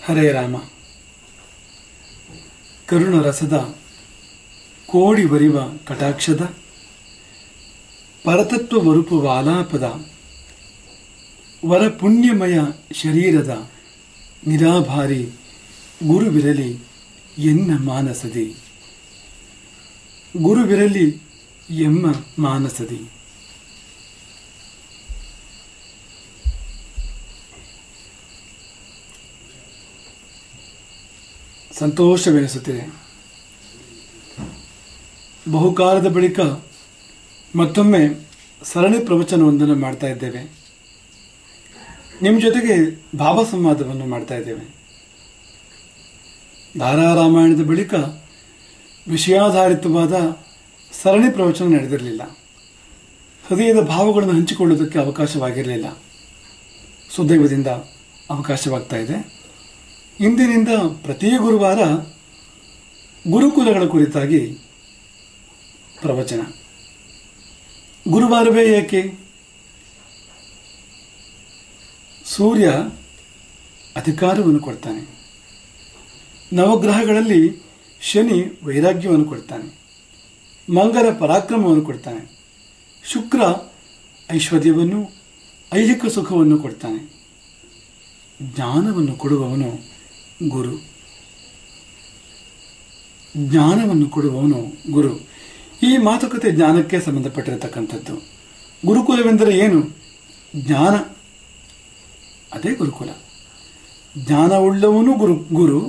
ಹರೇ ರಾಮ. ಕರುಣ ರಸದ ಕೋಡಿ ಬರಿವ ಕಟಾಕ್ಷದ ಪರತತ್ವ ವರುಪುವ ಆಲಾಪದ ವರ ಪುಣ್ಯಮಯ ಶರೀರದ ನಿರಾಭಾರಿ ಗುರುವಿರಲಿ ಎನ್ನ ಮಾನಸದಿ, ಗುರುವಿರಲಿ ಎಮ್ಮ ಮಾನಸದಿ. ಸಂತೋಷವೆನಿಸುತ್ತಿದೆ. ಬಹುಕಾಲದ ಬಳಿಕ ಮತ್ತೊಮ್ಮೆ ಸರಣಿ ಪ್ರವಚನವೊಂದನ್ನು ಮಾಡ್ತಾ ಇದ್ದೇವೆ. ನಿಮ್ಮ ಜೊತೆಗೆ ಭಾವ ಸಂವಾದವನ್ನು ಮಾಡ್ತಾ ಇದ್ದೇವೆ. ಧಾರಾರಾಮಾಯಣದ ಬಳಿಕ ವಿಷಯಾಧಾರಿತವಾದ ಸರಣಿ ಪ್ರವಚನ ನಡೆದಿರಲಿಲ್ಲ. ಹೃದಯದ ಭಾವಗಳನ್ನು ಹಂಚಿಕೊಳ್ಳುವುದಕ್ಕೆ ಅವಕಾಶವಾಗಿರಲಿಲ್ಲ. ಸುದೈವದಿಂದ ಅವಕಾಶವಾಗ್ತಾ ಇದೆ. ಇಂದಿನಿಂದ ಪ್ರತಿ ಗುರುವಾರ ಗುರುಕುಲಗಳ ಕುರಿತಾಗಿ ಪ್ರವಚನ. ಗುರುವಾರವೇ ಏಕೆ? ಸೂರ್ಯ ಅಧಿಕಾರವನ್ನು ಕೊಡ್ತಾನೆ. ನವಗ್ರಹಗಳಲ್ಲಿ ಶನಿ ವೈರಾಗ್ಯವನ್ನು ಕೊಡ್ತಾನೆ. ಮಂಗಲ ಪರಾಕ್ರಮವನ್ನು ಕೊಡ್ತಾನೆ. ಶುಕ್ರ ಐಶ್ವರ್ಯವನ್ನು, ಐಹಿಕ ಸುಖವನ್ನು ಕೊಡ್ತಾನೆ. ಜ್ಞಾನವನ್ನು ಕೊಡುವವನು ಗುರು. ಜ್ಞಾನವನ್ನು ಕೊಡುವವನು ಗುರು. ಈ ಮಾತುಕತೆ ಜ್ಞಾನಕ್ಕೆ ಸಂಬಂಧಪಟ್ಟಿರತಕ್ಕಂಥದ್ದು. ಗುರುಕುಲವೆಂದರೆ ಏನು? ಜ್ಞಾನ, ಅದೇ ಗುರುಕುಲ. ಜ್ಞಾನವುಳ್ಳವನು ಗುರು,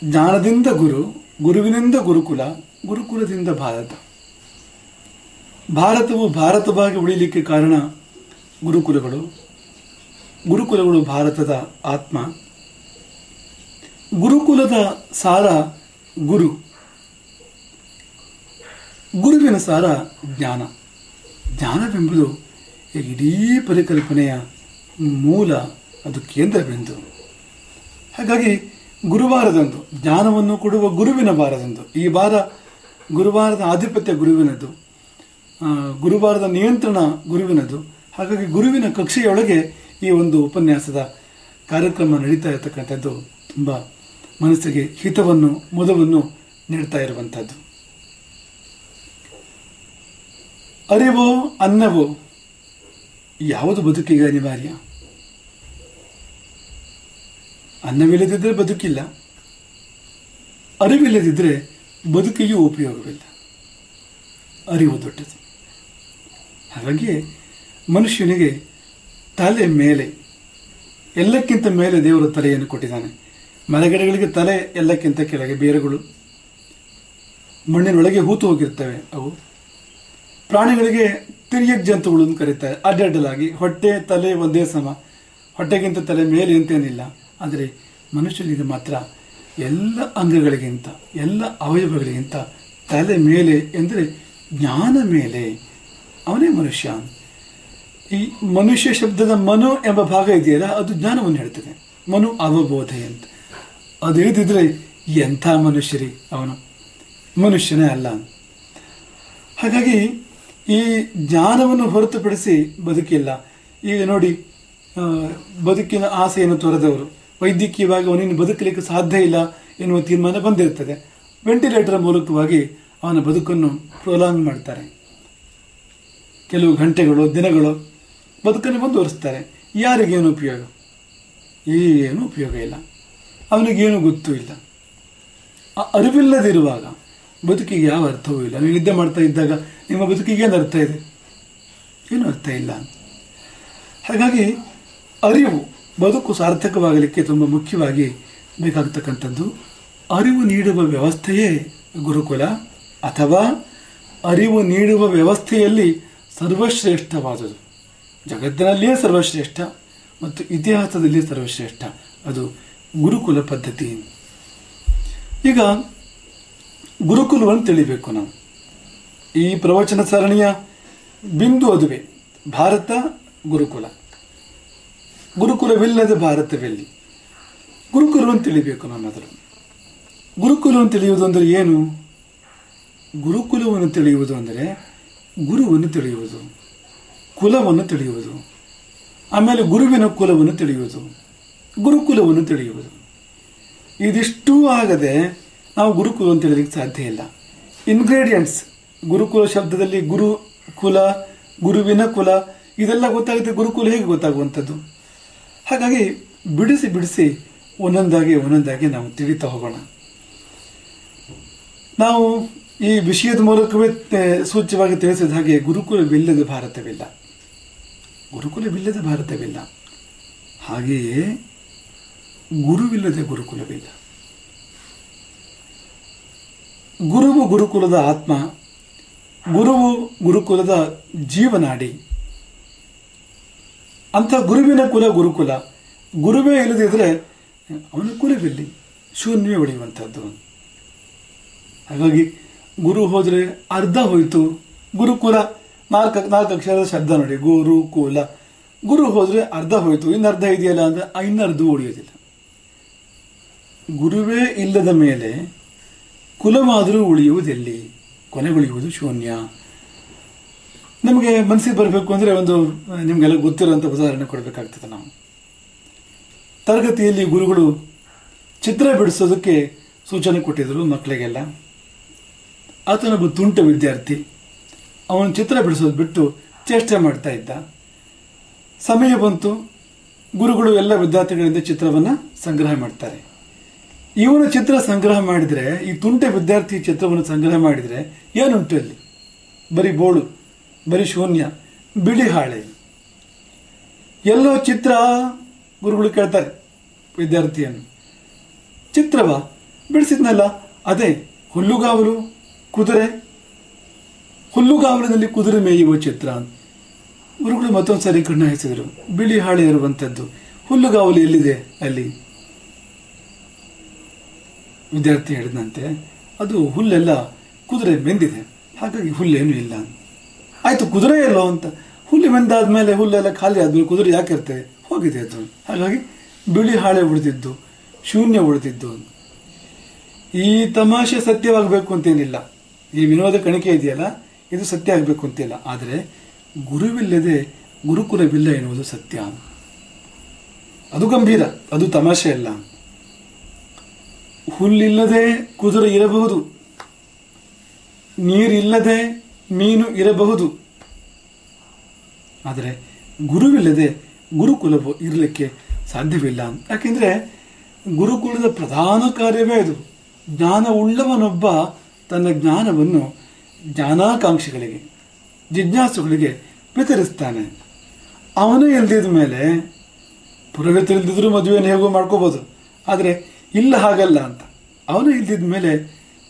ಜ್ಞಾನದಿಂದ ಗುರು, ಗುರುವಿನಿಂದ ಗುರುಕುಲ, ಗುರುಕುಲದಿಂದ ಭಾರತ. ಭಾರತವು ಭಾರತವಾಗಿ ಉಳಿಯಲಿಕ್ಕೆ ಕಾರಣ ಗುರುಕುಲಗಳು. ಗುರುಕುಲಗಳು ಭಾರತದ ಆತ್ಮ. ಗುರುಕುಲದ ಸಾರ ಗುರು, ಗುರುವಿನ ಸಾರ ಜ್ಞಾನ. ಜ್ಞಾನವೆಂಬುದು ಇಡೀ ಪರಿಕಲ್ಪನೆಯ ಮೂಲ, ಅದು ಕೇಂದ್ರ ಬಿಂದು. ಹಾಗಾಗಿ ಗುರುವಾರದಂದು ಜ್ಞಾನವನ್ನು ಕೊಡುವ ಗುರುವಿನ ವಾರದಂದು, ಈ ವಾರ ಗುರುವಾರದ ಆಧಿಪತ್ಯ ಗುರುವಿನದು, ಗುರುವಾರದ ನಿಯಂತ್ರಣ ಗುರುವಿನದು. ಹಾಗಾಗಿ ಗುರುವಿನ ಕಕ್ಷೆಯೊಳಗೆ ಈ ಒಂದು ಉಪನ್ಯಾಸದ ಕಾರ್ಯಕ್ರಮ ನಡೀತಾ ಇರತಕ್ಕಂಥದ್ದು ತುಂಬ ಮನಸ್ಸಿಗೆ ಹಿತವನ್ನು, ಮುದವನ್ನು ನೀಡ್ತಾ ಇರುವಂಥದ್ದು. ಅರಿವೋ ಅನ್ನವೋ ಯಾವುದು ಬದುಕಿಗೆ ಅನಿವಾರ್ಯ? ಅನ್ನವಿಲ್ಲದಿದ್ದರೆ ಬದುಕಿಲ್ಲ, ಅರಿವಿಲ್ಲದಿದ್ದರೆ ಬದುಕಿಗೂ ಉಪಯೋಗವಿಲ್ಲ. ಅರಿವು ದೊಡ್ಡದು. ಹಾಗಾಗಿ ಮನುಷ್ಯನಿಗೆ ತಲೆ ಮೇಲೆ, ಎಲ್ಲಕ್ಕಿಂತ ಮೇಲೆ ದೇವರು ತಲೆಯನ್ನು ಕೊಟ್ಟಿದ್ದಾನೆ. ಮರಗಿಡಗಳಿಗೆ ತಲೆ, ಎಲ್ಲಕ್ಕಿಂತ ಕೆಳಗೆ ಬೇರುಗಳು, ಮಣ್ಣಿನೊಳಗೆ ಹೂತು ಹೋಗಿರ್ತವೆ ಅವು. ಪ್ರಾಣಿಗಳಿಗೆ ತಿರ್ಯಕ್ ಜಂತುಗಳು ಅಂತ ಕರೀತಾರೆ. ಅಡ್ಡಡ್ಡಲಾಗಿ ಹೊಟ್ಟೆ ತಲೆ ಒಂದೇ ಸಮ, ಹೊಟ್ಟೆಗಿಂತ ತಲೆ ಮೇಲೆ ಅಂತೇನಿಲ್ಲ. ಆದರೆ ಮನುಷ್ಯನಿಗೆ ಮಾತ್ರ ಎಲ್ಲ ಅಂಗಗಳಿಗಿಂತ, ಎಲ್ಲ ಅವಯವಗಳಿಗಿಂತ ತಲೆ ಮೇಲೆ ಎಂದರೆ ಜ್ಞಾನ ಮೇಲೆ. ಅವನೇ ಮನುಷ್ಯ. ಈ ಮನುಷ್ಯ ಶಬ್ದದ ಮನು ಎಂಬ ಭಾಗ ಇದೆಯಲ್ಲ, ಅದು ಜ್ಞಾನವನ್ನು ಹೇಳ್ತದೆ. ಮನು ಅವಬೋಧೆ ಅಂತ. ಅದು ಇಳಿದಿದ್ರೆ ಎಂಥ ಮನುಷ್ಯರಿ ಅವನು, ಮನುಷ್ಯನೇ ಅಲ್ಲ. ಹಾಗಾಗಿ ಈ ಜ್ಞಾನವನ್ನು ಹೊರತುಪಡಿಸಿ ಬದುಕಿಲ್ಲ. ಈಗ ನೋಡಿ, ಬದುಕಿನ ಆಸೆಯನ್ನು ತೊರೆದವರು ವೈದ್ಯಕೀಯವಾಗಿ ಅವನಿನ್ನು ಬದುಕಲಿಕ್ಕೆ ಸಾಧ್ಯ ಇಲ್ಲ ಎನ್ನುವ ತೀರ್ಮಾನ ಬಂದಿರ್ತದೆ. ವೆಂಟಿಲೇಟರ್ ಮೂಲಕವಾಗಿ ಅವನ ಬದುಕನ್ನು ಪ್ರೊಲಾಂಗ್ ಮಾಡ್ತಾರೆ. ಕೆಲವು ಗಂಟೆಗಳು, ದಿನಗಳು ಬದುಕನ್ನು ಮುಂದುವರಿಸ್ತಾರೆ. ಯಾರಿಗೇನು ಉಪಯೋಗ? ಏನು ಉಪಯೋಗ ಇಲ್ಲ. ಅವನಿಗೇನು ಗೊತ್ತೂ ಇಲ್ಲ. ಅರಿವಿಲ್ಲದಿರುವಾಗ ಬದುಕಿಗೆ ಯಾವ ಅರ್ಥವೂ ಇಲ್ಲ. ನೀವು ನಿದ್ದೆ ಮಾಡ್ತಾ ಇದ್ದಾಗ ನಿಮ್ಮ ಬದುಕಿಗೆ ಏನು ಅರ್ಥ ಇದೆ? ಏನು ಅರ್ಥ ಇಲ್ಲ. ಹಾಗಾಗಿ ಅರಿವು, ಬದುಕು ಸಾರ್ಥಕವಾಗಲಿಕ್ಕೆ ತುಂಬ ಮುಖ್ಯವಾಗಿ ಬೇಕಾಗತಕ್ಕಂಥದ್ದು ಅರಿವು ನೀಡುವ ವ್ಯವಸ್ಥೆಯೇ ಗುರುಕುಲ, ಅಥವಾ ಅರಿವು ನೀಡುವ ವ್ಯವಸ್ಥೆಯಲ್ಲಿ ಸರ್ವಶ್ರೇಷ್ಠವಾದುದು, ಜಗತ್ತಿನಲ್ಲಿಯೇ ಸರ್ವಶ್ರೇಷ್ಠ ಮತ್ತು ಇತಿಹಾಸದಲ್ಲಿಯೇ ಸರ್ವಶ್ರೇಷ್ಠ, ಅದು ಗುರುಕುಲ ಪದ್ಧತಿ. ಈಗ ಗುರುಕುಲವನ್ನು ತಿಳಿಬೇಕು ನಾವು. ಈ ಪ್ರವಚನ ಸರಣಿಯ ಬಿಂದು ಅದುವೇ. ಭಾರತ ಗುರುಕುಲ, ಗುರುಕುಲವಿಲ್ಲದ ಭಾರತವೆಲ್ಲಿ? ಗುರುಕುಲವನ್ನು ತಿಳಿಬೇಕು ನಾವು ಮೊದಲು. ಗುರುಕುಲವನ್ನು ತಿಳಿಯುವುದು ಅಂದರೆ ಏನು? ಗುರುಕುಲವನ್ನು ತಿಳಿಯುವುದು ಅಂದರೆ ಗುರುವನ್ನು ತಿಳಿಯುವುದು, ಕುಲವನ್ನು ತಿಳಿಯುವುದು, ಆಮೇಲೆ ಗುರುವಿನ ಕುಲವನ್ನು ತಿಳಿಯುವುದು. ಗುರುಕುಲವನ್ನು ತಿಳಿಯುವುದು. ಇದಿಷ್ಟೂ ಆಗದೆ ನಾವು ಗುರುಕುಲ ಅಂತ ಹೇಳಲಿಕ್ಕೆ ಸಾಧ್ಯ ಇಲ್ಲ. ಇಂಗ್ರೀಡಿಯೆಂಟ್ಸ್, ಗುರುಕುಲ ಶಬ್ದದಲ್ಲಿ ಗುರು ಕುಲ, ಗುರುವಿನ ಕುಲ, ಇದೆಲ್ಲ ಗೊತ್ತಾಗುತ್ತೆ. ಗುರುಕುಲ ಹೇಗೆ ಗೊತ್ತಾಗುವಂಥದ್ದು? ಹಾಗಾಗಿ ಬಿಡಿಸಿ ಬಿಡಿಸಿ ಒಂದೊಂದಾಗಿ ನಾವು ತಿಳಿತಾ ಹೋಗೋಣ. ನಾವು ಈ ವಿಷಯದ ಮೂಲಕವೇ ಸೂಚ್ಯವಾಗಿ ತಿಳಿಸಿದ ಹಾಗೆ ಗುರುಕುಲವಿಲ್ಲದ ಭಾರತವಿಲ್ಲ, ಗುರುಕುಲವಿಲ್ಲದ ಭಾರತವಿಲ್ಲ. ಹಾಗೆಯೇ ಗುರುವಿಲ್ಲದೆ ಗುರುಕುಲವಿಲ್ಲ. ಗುರುವು ಗುರುಕುಲದ ಆತ್ಮ, ಗುರುವು ಗುರುಕುಲದ ಜೀವನಾಡಿ. ಅಂಥ ಗುರುವಿನ ಕುಲ ಗುರುಕುಲ. ಗುರುವೇ ಇಲ್ಲದಿದ್ದರೆ ಅವನ ಕುಲವಿಲ್ಲಿ, ಶೂನ್ಯವೇ ಉಳಿಯುವಂಥದ್ದು. ಹಾಗಾಗಿ ಗುರು ಹೋದರೆ ಅರ್ಧ ಹೋಯಿತು. ಗುರುಕುಲ ನಾಲ್ಕು ಅಕ್ಷರದ ಶಬ್ದ ನೋಡಿ, ಗುರುಕುಲ. ಗುರು ಹೋದರೆ ಅರ್ಧ ಹೋಯಿತು, ಇನ್ನರ್ಧ ಇದೆಯಲ್ಲ ಅಂದರೆ ಇನ್ನರ್ಧ ಉಳಿಯೋದಿಲ್ಲ. ಗುರುವೇ ಇಲ್ಲದ ಮೇಲೆ ಕುಲವಾದರೂ ಉಳಿಯುವುದೆಲ್ಲಿ? ಕೊನೆಗುಳಿಯುವುದು ಶೂನ್ಯ. ನಮಗೆ ಮನಸ್ಸಿಗೆ ಬರಬೇಕು ಅಂದರೆ ಒಂದು ನಿಮಗೆಲ್ಲ ಗೊತ್ತಿರೋಂಥ ಉದಾಹರಣೆ ಕೊಡಬೇಕಾಗ್ತದೆ. ನಾವು ತರಗತಿಯಲ್ಲಿ ಗುರುಗಳು ಚಿತ್ರ ಬಿಡಿಸೋದಕ್ಕೆ ಸೂಚನೆ ಕೊಟ್ಟಿದ್ದರು ಮಕ್ಕಳಿಗೆಲ್ಲ. ಆತನೊಬ್ಬ ತುಂಟ ವಿದ್ಯಾರ್ಥಿ, ಅವನು ಚಿತ್ರ ಬಿಡಿಸೋದು ಬಿಟ್ಟು ಚೇಷ್ಟೆ ಮಾಡ್ತಾ ಇದ್ದ. ಸಮಯ ಬಂತು, ಗುರುಗಳು ಎಲ್ಲ ವಿದ್ಯಾರ್ಥಿಗಳಿಂದ ಚಿತ್ರವನ್ನು ಸಂಗ್ರಹ ಮಾಡ್ತಾರೆ. ಇವನು ಚಿತ್ರ ಸಂಗ್ರಹ ಮಾಡಿದರೆ, ಈ ತುಂಟ ವಿದ್ಯಾರ್ಥಿ ಚಿತ್ರವನ್ನು ಸಂಗ್ರಹ ಮಾಡಿದರೆ ಏನುಂಟು ಅಲ್ಲಿ? ಬರೀ ಬೋಳು, ಬರೀ ಶೂನ್ಯ, ಬಿಳಿ ಹಾಳೆ. ಎಲ್ಲೋ ಚಿತ್ರ? ಗುರುಗಳು ಕೇಳ್ತಾರೆ ವಿದ್ಯಾರ್ಥಿಯನ್ನು. ಚಿತ್ರವ ಬಿಡಿಸಿದ್ನಲ್ಲ, ಅದೇ ಹುಲ್ಲುಗಾವಲು, ಕುದುರೆ, ಹುಲ್ಲುಗಾವಲಿನಲ್ಲಿ ಕುದುರೆ ಮೇಯುವ ಚಿತ್ರ. ಗುರುಗಳು ಮತ್ತೊಂದು ಸಾರಿ ಕಣ್ಣು ಹಾಯಿಸಿದರು. ಬಿಳಿ ಹಾಳೆ ಇರುವಂಥದ್ದು, ಹುಲ್ಲುಗಾವಲು ಎಲ್ಲಿದೆ ಅಲ್ಲಿ? ವಿದ್ಯಾರ್ಥಿ ಹೇಳಿದಂತೆ, ಅದು ಹುಲ್ಲೆಲ್ಲ ಕುದುರೆ ಮೆಂದಿದೆ, ಹಾಗಾಗಿ ಹುಲ್ಲೇನು ಇಲ್ಲ. ಆಯ್ತು, ಕುದುರೆ ಎಲ್ಲೋ ಅಂತ. ಹುಲ್ಲು ಮೆಂದಾದ್ಮೇಲೆ, ಹುಲ್ಲೆಲ್ಲ ಖಾಲಿ ಆದ್ಮೇಲೆ ಕುದುರೆ ಯಾಕೆ ಇರ್ತದೆ? ಹೋಗಿದೆ ಅದು. ಹಾಗಾಗಿ ಬಿಳಿ ಹಾಳೆ ಉಳಿದಿದ್ದು, ಶೂನ್ಯ ಉಳಿದಿದ್ದು. ಈ ತಮಾಷೆ ಸತ್ಯವಾಗಬೇಕು ಅಂತೇನಿಲ್ಲ, ಈ ವಿನೋದ ಕಣಿಕೆ ಇದೆಯಲ್ಲ, ಇದು ಸತ್ಯ ಆಗಬೇಕು ಅಂತಿಲ್ಲ. ಆದರೆ ಗುರುವಿಲ್ಲದೆ ಗುರುಕುಲವಿಲ್ಲ ಎನ್ನುವುದು ಸತ್ಯ. ಅದು ಗಂಭೀರ, ಅದು ತಮಾಷೆ ಅಲ್ಲ. ಹುಲ್ಲಿಲ್ಲದೆ ಕುದುರೆ ಇರಬಹುದು, ನೀರಿಲ್ಲದೆ ಮೀನು ಇರಬಹುದು, ಆದರೆ ಗುರುವಿಲ್ಲದೆ ಗುರುಕುಲವು ಇರಲಿಕ್ಕೆ ಸಾಧ್ಯವಿಲ್ಲ. ಯಾಕೆಂದರೆ ಗುರುಕುಲದ ಪ್ರಧಾನ ಕಾರ್ಯವೇ ಅದು. ಜ್ಞಾನವುಳ್ಳವನೊಬ್ಬ ತನ್ನ ಜ್ಞಾನವನ್ನು ಜ್ಞಾನಾಕಾಂಕ್ಷಿಗಳಿಗೆ, ಜಿಜ್ಞಾಸುಗಳಿಗೆ ವಿತರಿಸ್ತಾನೆ. ಅವನೇ ಇಲ್ದಿದ ಮೇಲೆ ಪುರೋಹಿತರಿಲ್ದಿದ್ರು ಮದುವೆಯನ್ನು ಹೇಗೋ ಮಾಡ್ಕೋಬೋದು, ಆದರೆ ಇಲ್ಲ ಹಾಗಲ್ಲ ಅಂತ. ಅವನು ಇಲ್ದಿದ ಮೇಲೆ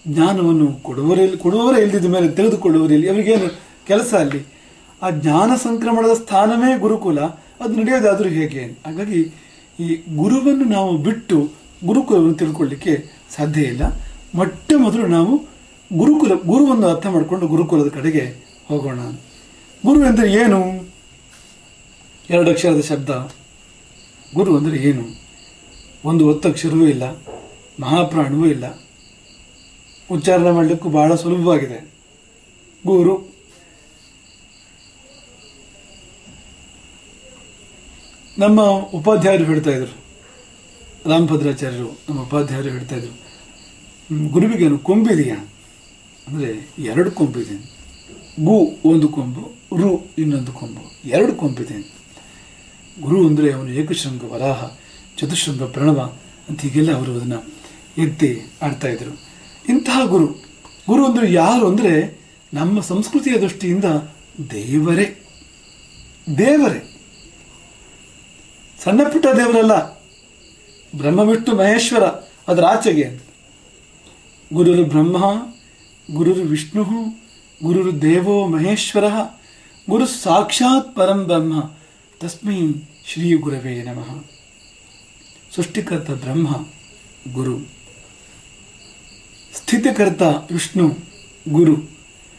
ಜ್ಞಾನವನ್ನು ಕೊಡುವವರೇ ಇಲ್ದಿದ ಮೇಲೆ ತೆಗೆದುಕೊಳ್ಳುವರಿಲ್ಲ. ಅವರಿಗೇನು ಕೆಲಸ ಅಲ್ಲಿ? ಆ ಜ್ಞಾನ ಸಂಕ್ರಮಣದ ಸ್ಥಾನವೇ ಗುರುಕುಲ. ಅದು ನಡೆಯೋದಾದರೂ ಹೇಗೆ? ಹಾಗಾಗಿ ಈ ಗುರುವನ್ನು ನಾವು ಬಿಟ್ಟು ಗುರುಕುಲವನ್ನು ತಿಳ್ಕೊಳ್ಳಿಕ್ಕೆ ಸಾಧ್ಯ ಇಲ್ಲ. ಮೊಟ್ಟ ಮೊದಲು ನಾವು ಗುರುವನ್ನು ಅರ್ಥ ಮಾಡಿಕೊಂಡು ಗುರುಕುಲದ ಕಡೆಗೆ ಹೋಗೋಣ. ಗುರು ಅಂದರೆ ಏನು? 2 ಅಕ್ಷರದ ಶಬ್ದ. ಗುರು ಅಂದರೆ ಏನು? ಒಂದು ಒತ್ತಕ್ಷರವೂ ಇಲ್ಲ, ಮಹಾಪ್ರಾಣವೂ ಇಲ್ಲ, ಉಚ್ಚಾರಣೆ ಮಾಡಲಿಕ್ಕೂ ಬಹಳ ಸುಲಭವಾಗಿದೆ. ಗುರು. ನಮ್ಮ ಉಪಾಧ್ಯಾಯರು ಹೇಳ್ತಾ ಇದ್ರು, ರಾಮಭದ್ರಾಚಾರ್ಯರು ನಮ್ಮ ಉಪಾಧ್ಯಾಯರು ಹೇಳ್ತಾ ಇದ್ರು, ಗುರುವಿಗೇನು ಕೊಂಬಿದೆಯಾ ಅಂದರೆ 2 ಕೊಂಬಿದೆ. ಗು ಒಂದು ಕೊಂಬು, ರು ಇನ್ನೊಂದು ಕೊಂಬು, 2 ಕೊಂಬಿದೆ. ಗುರು ಅಂದರೆ ಅವನು ಏಕಶೃಂಗ ವರಾಹ, ಚತುಶೃಂಗ ಪ್ರಣವ ಅಂತ ಹೀಗೆಲ್ಲ ಅವರು ಅದನ್ನು ಎತ್ತಿ ಆಡ್ತಾ ಇದ್ರು. ಇಂತಹ ಗುರು ಅಂದರೆ ಯಾರು ಅಂದರೆ ನಮ್ಮ ಸಂಸ್ಕೃತಿಯ ದೃಷ್ಟಿಯಿಂದ ದೇವರೇ. ಸಣ್ಣ ಪುಟ್ಟ ದೇವರಲ್ಲ, ಬ್ರಹ್ಮ ವಿಷ್ಣು ಮಹೇಶ್ವರ, ಅದರ ಆಚೆಗೆ. ಗುರುರು ಬ್ರಹ್ಮ, ಗುರುರು ವಿಷ್ಣು, ಗುರುರು ದೇವೋ ಮಹೇಶ್ವರ, ಗುರು ಸಾಕ್ಷಾತ್ ಪರಂ ಬ್ರಹ್ಮ, ತಸ್ಮೈ ಶ್ರೀ ಗುರವೇ ನಮಃ. ಸೃಷ್ಟಿಕರ್ತ ಬ್ರಹ್ಮ ಗುರು, ಸ್ಥಿತಿಕರ್ತ ವಿಷ್ಣು ಗುರು,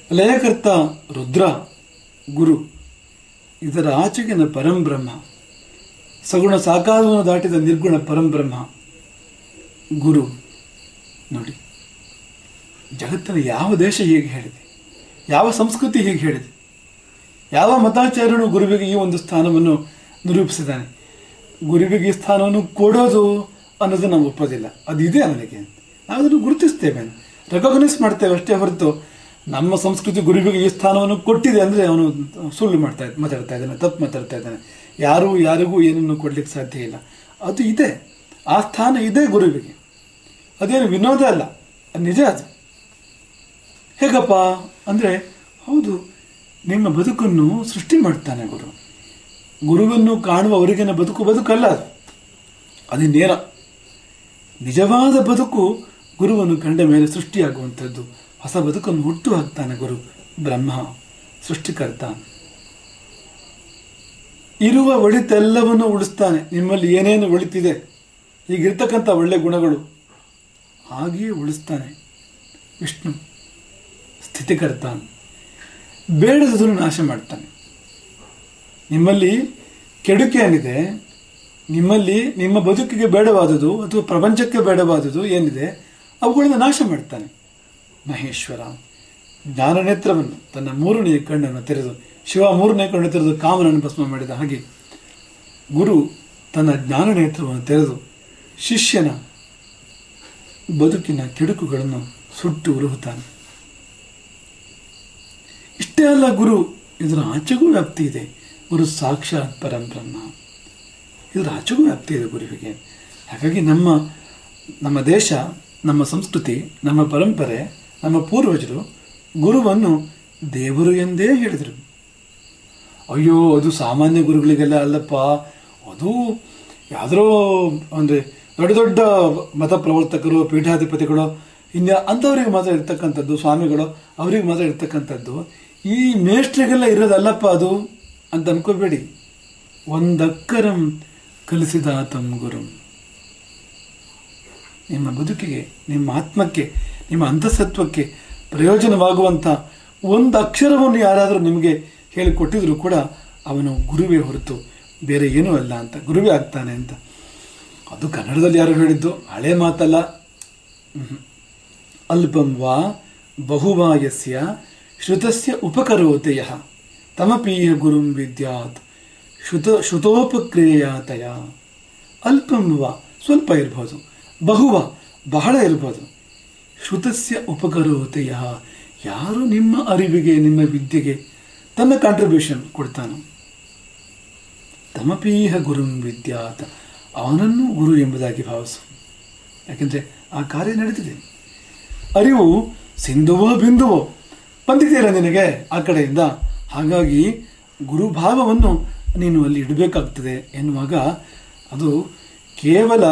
ಲಯಕರ್ತ ರುದ್ರ ಗುರು, ಇದರ ಆಚೆಗಿನ ಪರಂ ಬ್ರಹ್ಮ, ಸಗುಣ ಸಾಕಾರವನ್ನು ದಾಟಿದ ನಿರ್ಗುಣ ಪರಂಬ್ರಹ್ಮ ಗುರು. ನೋಡಿ, ಜಗತ್ತಿನ ಯಾವ ದೇಶ ಹೀಗೆ ಹೇಳಿದೆ? ಯಾವ ಸಂಸ್ಕೃತಿ ಹೀಗೆ ಹೇಳಿದೆ? ಯಾವ ಮತಾಚಾರ್ಯನು ಗುರುವಿಗೆ ಈ ಒಂದು ಸ್ಥಾನವನ್ನು ನಿರೂಪಿಸಿದ್ದಾನೆ? ಗುರುವಿಗೆ ಈ ಸ್ಥಾನವನ್ನು ಕೊಡೋದು ಅನ್ನೋದು ನಾವು ಒಪ್ಪೋದಿಲ್ಲ. ಅದು ಇದೆ ನನಗೆ, ನಾವು ಅದನ್ನು ಗುರುತಿಸ್ತೇವೆ, ರೆಕಗ್ನೈಸ್ ಮಾಡ್ತೇವೆ ಅಷ್ಟೇ ಹೊರತು ನಮ್ಮ ಸಂಸ್ಕೃತಿ ಗುರುವಿಗೆ ಈ ಸ್ಥಾನವನ್ನು ಕೊಟ್ಟಿದೆ ಅಂದರೆ ಅವನು ಸುಳ್ಳು ಮಾತಾಡ್ತಾ ಇದ್ದಾನೆ, ತಪ್ಪು ಮಾತಾಡ್ತಾ ಇದ್ದಾನೆ. ಯಾರಿಗೂ ಏನನ್ನು ಕೊಡ್ಲಿಕ್ಕೆ ಸಾಧ್ಯ ಇಲ್ಲ. ಅದು ಇದೆ, ಆ ಸ್ಥಾನ ಇದೆ ಗುರುವಿಗೆ. ಅದೇನು ವಿನೋದ ಅಲ್ಲ, ಅದು ನಿಜ. ಅದು ಹೇಗಪ್ಪ ಅಂದರೆ, ಹೌದು, ನಿಮ್ಮ ಬದುಕನ್ನು ಸೃಷ್ಟಿ ಮಾಡ್ತಾನೆ ಗುರು. ಗುರುವನ್ನು ಕಾಣುವವರಿಗಿನ ಬದುಕಲ್ಲ ಅದು. ಅದೇನೇನ ನಿಜವಾದ ಬದುಕು ಗುರುವನ್ನು ಕಂಡ ಮೇಲೆ ಸೃಷ್ಟಿಯಾಗುವಂಥದ್ದು. ಹೊಸ ಬದುಕನ್ನು ಹುಟ್ಟು ಹಾಕ್ತಾನೆ ಗುರು, ಬ್ರಹ್ಮ ಸೃಷ್ಟಿಕರ್ತ. ಇರುವ ಒಳಿತೆಲ್ಲವನ್ನು ಉಳಿಸ್ತಾನೆ. ನಿಮ್ಮಲ್ಲಿ ಏನೇನು ಒಳಿತಿದೆ, ಈಗಿರ್ತಕ್ಕಂಥ ಒಳ್ಳೆ ಗುಣಗಳು ಹಾಗೆಯೇ ಉಳಿಸ್ತಾನೆ ವಿಷ್ಣು, ಸ್ಥಿತಿಕರ್ತ. ಬೇಡದನ್ನು ನಾಶ ಮಾಡ್ತಾನೆ. ನಿಮ್ಮಲ್ಲಿ ಕೆಡುಕೆ ಏನಿದೆ, ನಿಮ್ಮಲ್ಲಿ ನಿಮ್ಮ ಬದುಕಿಗೆ ಬೇಡವಾದುದು ಅಥವಾ ಪ್ರಪಂಚಕ್ಕೆ ಬೇಡವಾದುದು ಏನಿದೆ, ಅವುಗಳನ್ನು ನಾಶ ಮಾಡ್ತಾನೆ ಮಹೇಶ್ವರ. ಜ್ಞಾನನೇತ್ರವನ್ನು, ತನ್ನ 3ನೇ ಕಣ್ಣನ್ನು ತೆರೆದು, ಶಿವ 3ನೇ ಕಣ್ಣು ತೆರೆದು ಕಾಮನನ್ನು ಭಸ್ಮ ಮಾಡಿದ ಹಾಗೆ ಗುರು ತನ್ನ ಜ್ಞಾನನೇತ್ರವನ್ನು ತೆರೆದು ಶಿಷ್ಯನ ಬದುಕಿನ ಕೆಡುಕುಗಳನ್ನು ಸುಟ್ಟು ಉರುಹುತ್ತಾನೆ. ಇಷ್ಟೇ ಅಲ್ಲ, ಗುರು ಇದರ ಆಚೆಗೂ ವ್ಯಾಪ್ತಿ ಇದೆ. ಗುರು ಸಾಕ್ಷಾತ್ ಪರಂಬ್ರಹ್ಮ, ಇದರ ಆಚೆಗೂ ವ್ಯಾಪ್ತಿ ಇದೆ ಗುರುವಿಗೆ. ಹಾಗಾಗಿ ನಮ್ಮ ದೇಶ, ನಮ್ಮ ಸಂಸ್ಕೃತಿ, ನಮ್ಮ ಪರಂಪರೆ, ನಮ್ಮ ಪೂರ್ವಜರು ಗುರುವನ್ನು ದೇವರು ಎಂದೇ ಹೇಳಿದರು. ಅಯ್ಯೋ, ಅದು ಸಾಮಾನ್ಯ ಗುರುಗಳಿಗೆಲ್ಲ ಅಲ್ಲಪ್ಪ, ಅದು ಯಾವುದೋ ಅಂದರೆ ದೊಡ್ಡ ದೊಡ್ಡ ಮತ ಪ್ರವರ್ತಕರು, ಪೀಠಾಧಿಪತಿಗಳು, ಅಂಥವ್ರಿಗೆ ಮಾತ್ರ ಇರ್ತಕ್ಕಂಥದ್ದು, ಸ್ವಾಮಿಗಳು ಅವ್ರಿಗೆ ಮಾತ್ರ ಇರ್ತಕ್ಕಂಥದ್ದು. ಈ ಮೇಷ್ಟ್ರಿಗೆಲ್ಲ ಇರೋದಲ್ಲಪ್ಪ ಅದು ಅಂತ ಅನ್ಕೋಬೇಡಿ. ಒಂದಕ್ಕರಂ ಕಲಿಸಿದಾತಂ ಗುರು. ನಿಮ್ಮ ಬದುಕಿಗೆ, ನಿಮ್ಮ ಆತ್ಮಕ್ಕೆ, ನಿಮ್ಮ ಅಂತಸತ್ವಕ್ಕೆ ಪ್ರಯೋಜನವಾಗುವಂಥ ಒಂದು ಅಕ್ಷರವನ್ನು ಯಾರಾದರೂ ನಿಮಗೆ ಹೇಳಿಕೊಟ್ಟಿದ್ರು ಕೂಡ ಅವನು ಗುರುವೇ ಹೊರತು ಬೇರೆ ಏನೂ ಅಲ್ಲ ಅಂತ, ಗುರುವೇ ಆಗ್ತಾನೆ ಅಂತ. ಅದು ಕನ್ನಡದಲ್ಲಿ ಯಾರು ಹೇಳಿದ್ದು, ಹಳೆ ಮಾತಲ್ಲ. ಅಲ್ಪಂ ವಾ ಬಹುವಾ ಯಸ್ಯ ಶ್ರುತಸ್ಯ ಉಪಕರೋತೆಯ ತಮಪೀಯ ಗುರುಂ ವಿದ್ಯಾತ್ ಶ್ರುತೋಪಕ್ರಿಯೆಯಾತಯ. ಅಲ್ಪಂ ವಾ, ಸ್ವಲ್ಪ ಇರ್ಬೋದು, ಬಹುವ, ಬಹಳ ಇರ್ಬೋದು, ಶ್ರುತಸ್ಯ ಉಪಕರೋತೆಯ, ಯಾರು ನಿಮ್ಮ ಅರಿವಿಗೆ, ನಿಮ್ಮ ವಿದ್ಯೆಗೆ ತನ್ನ ಕಾಂಟ್ರಿಬ್ಯೂಷನ್ ಕೊಡ್ತಾನೋ, ತಮಪೀಹ ಗುರುಂ ವಿದ್ಯಾತ್, ಅವನನ್ನು ಗುರು ಎಂಬುದಾಗಿ ಭಾವಿಸು. ಯಾಕೆಂದರೆ ಆ ಕಾರ್ಯ ನಡೆದಿದೆ. ಅರಿವು ಸಿಂಧುವೋ ಬಿಂದುವೋ ಬಂದಿದ್ದೀರ ನಿನಗೆ ಆ ಕಡೆಯಿಂದ. ಹಾಗಾಗಿ ಗುರುಭಾವವನ್ನು ನೀನು ಅಲ್ಲಿ ಇಡಬೇಕಾಗ್ತದೆ ಎನ್ನುವಾಗ ಅದು ಕೇವಲ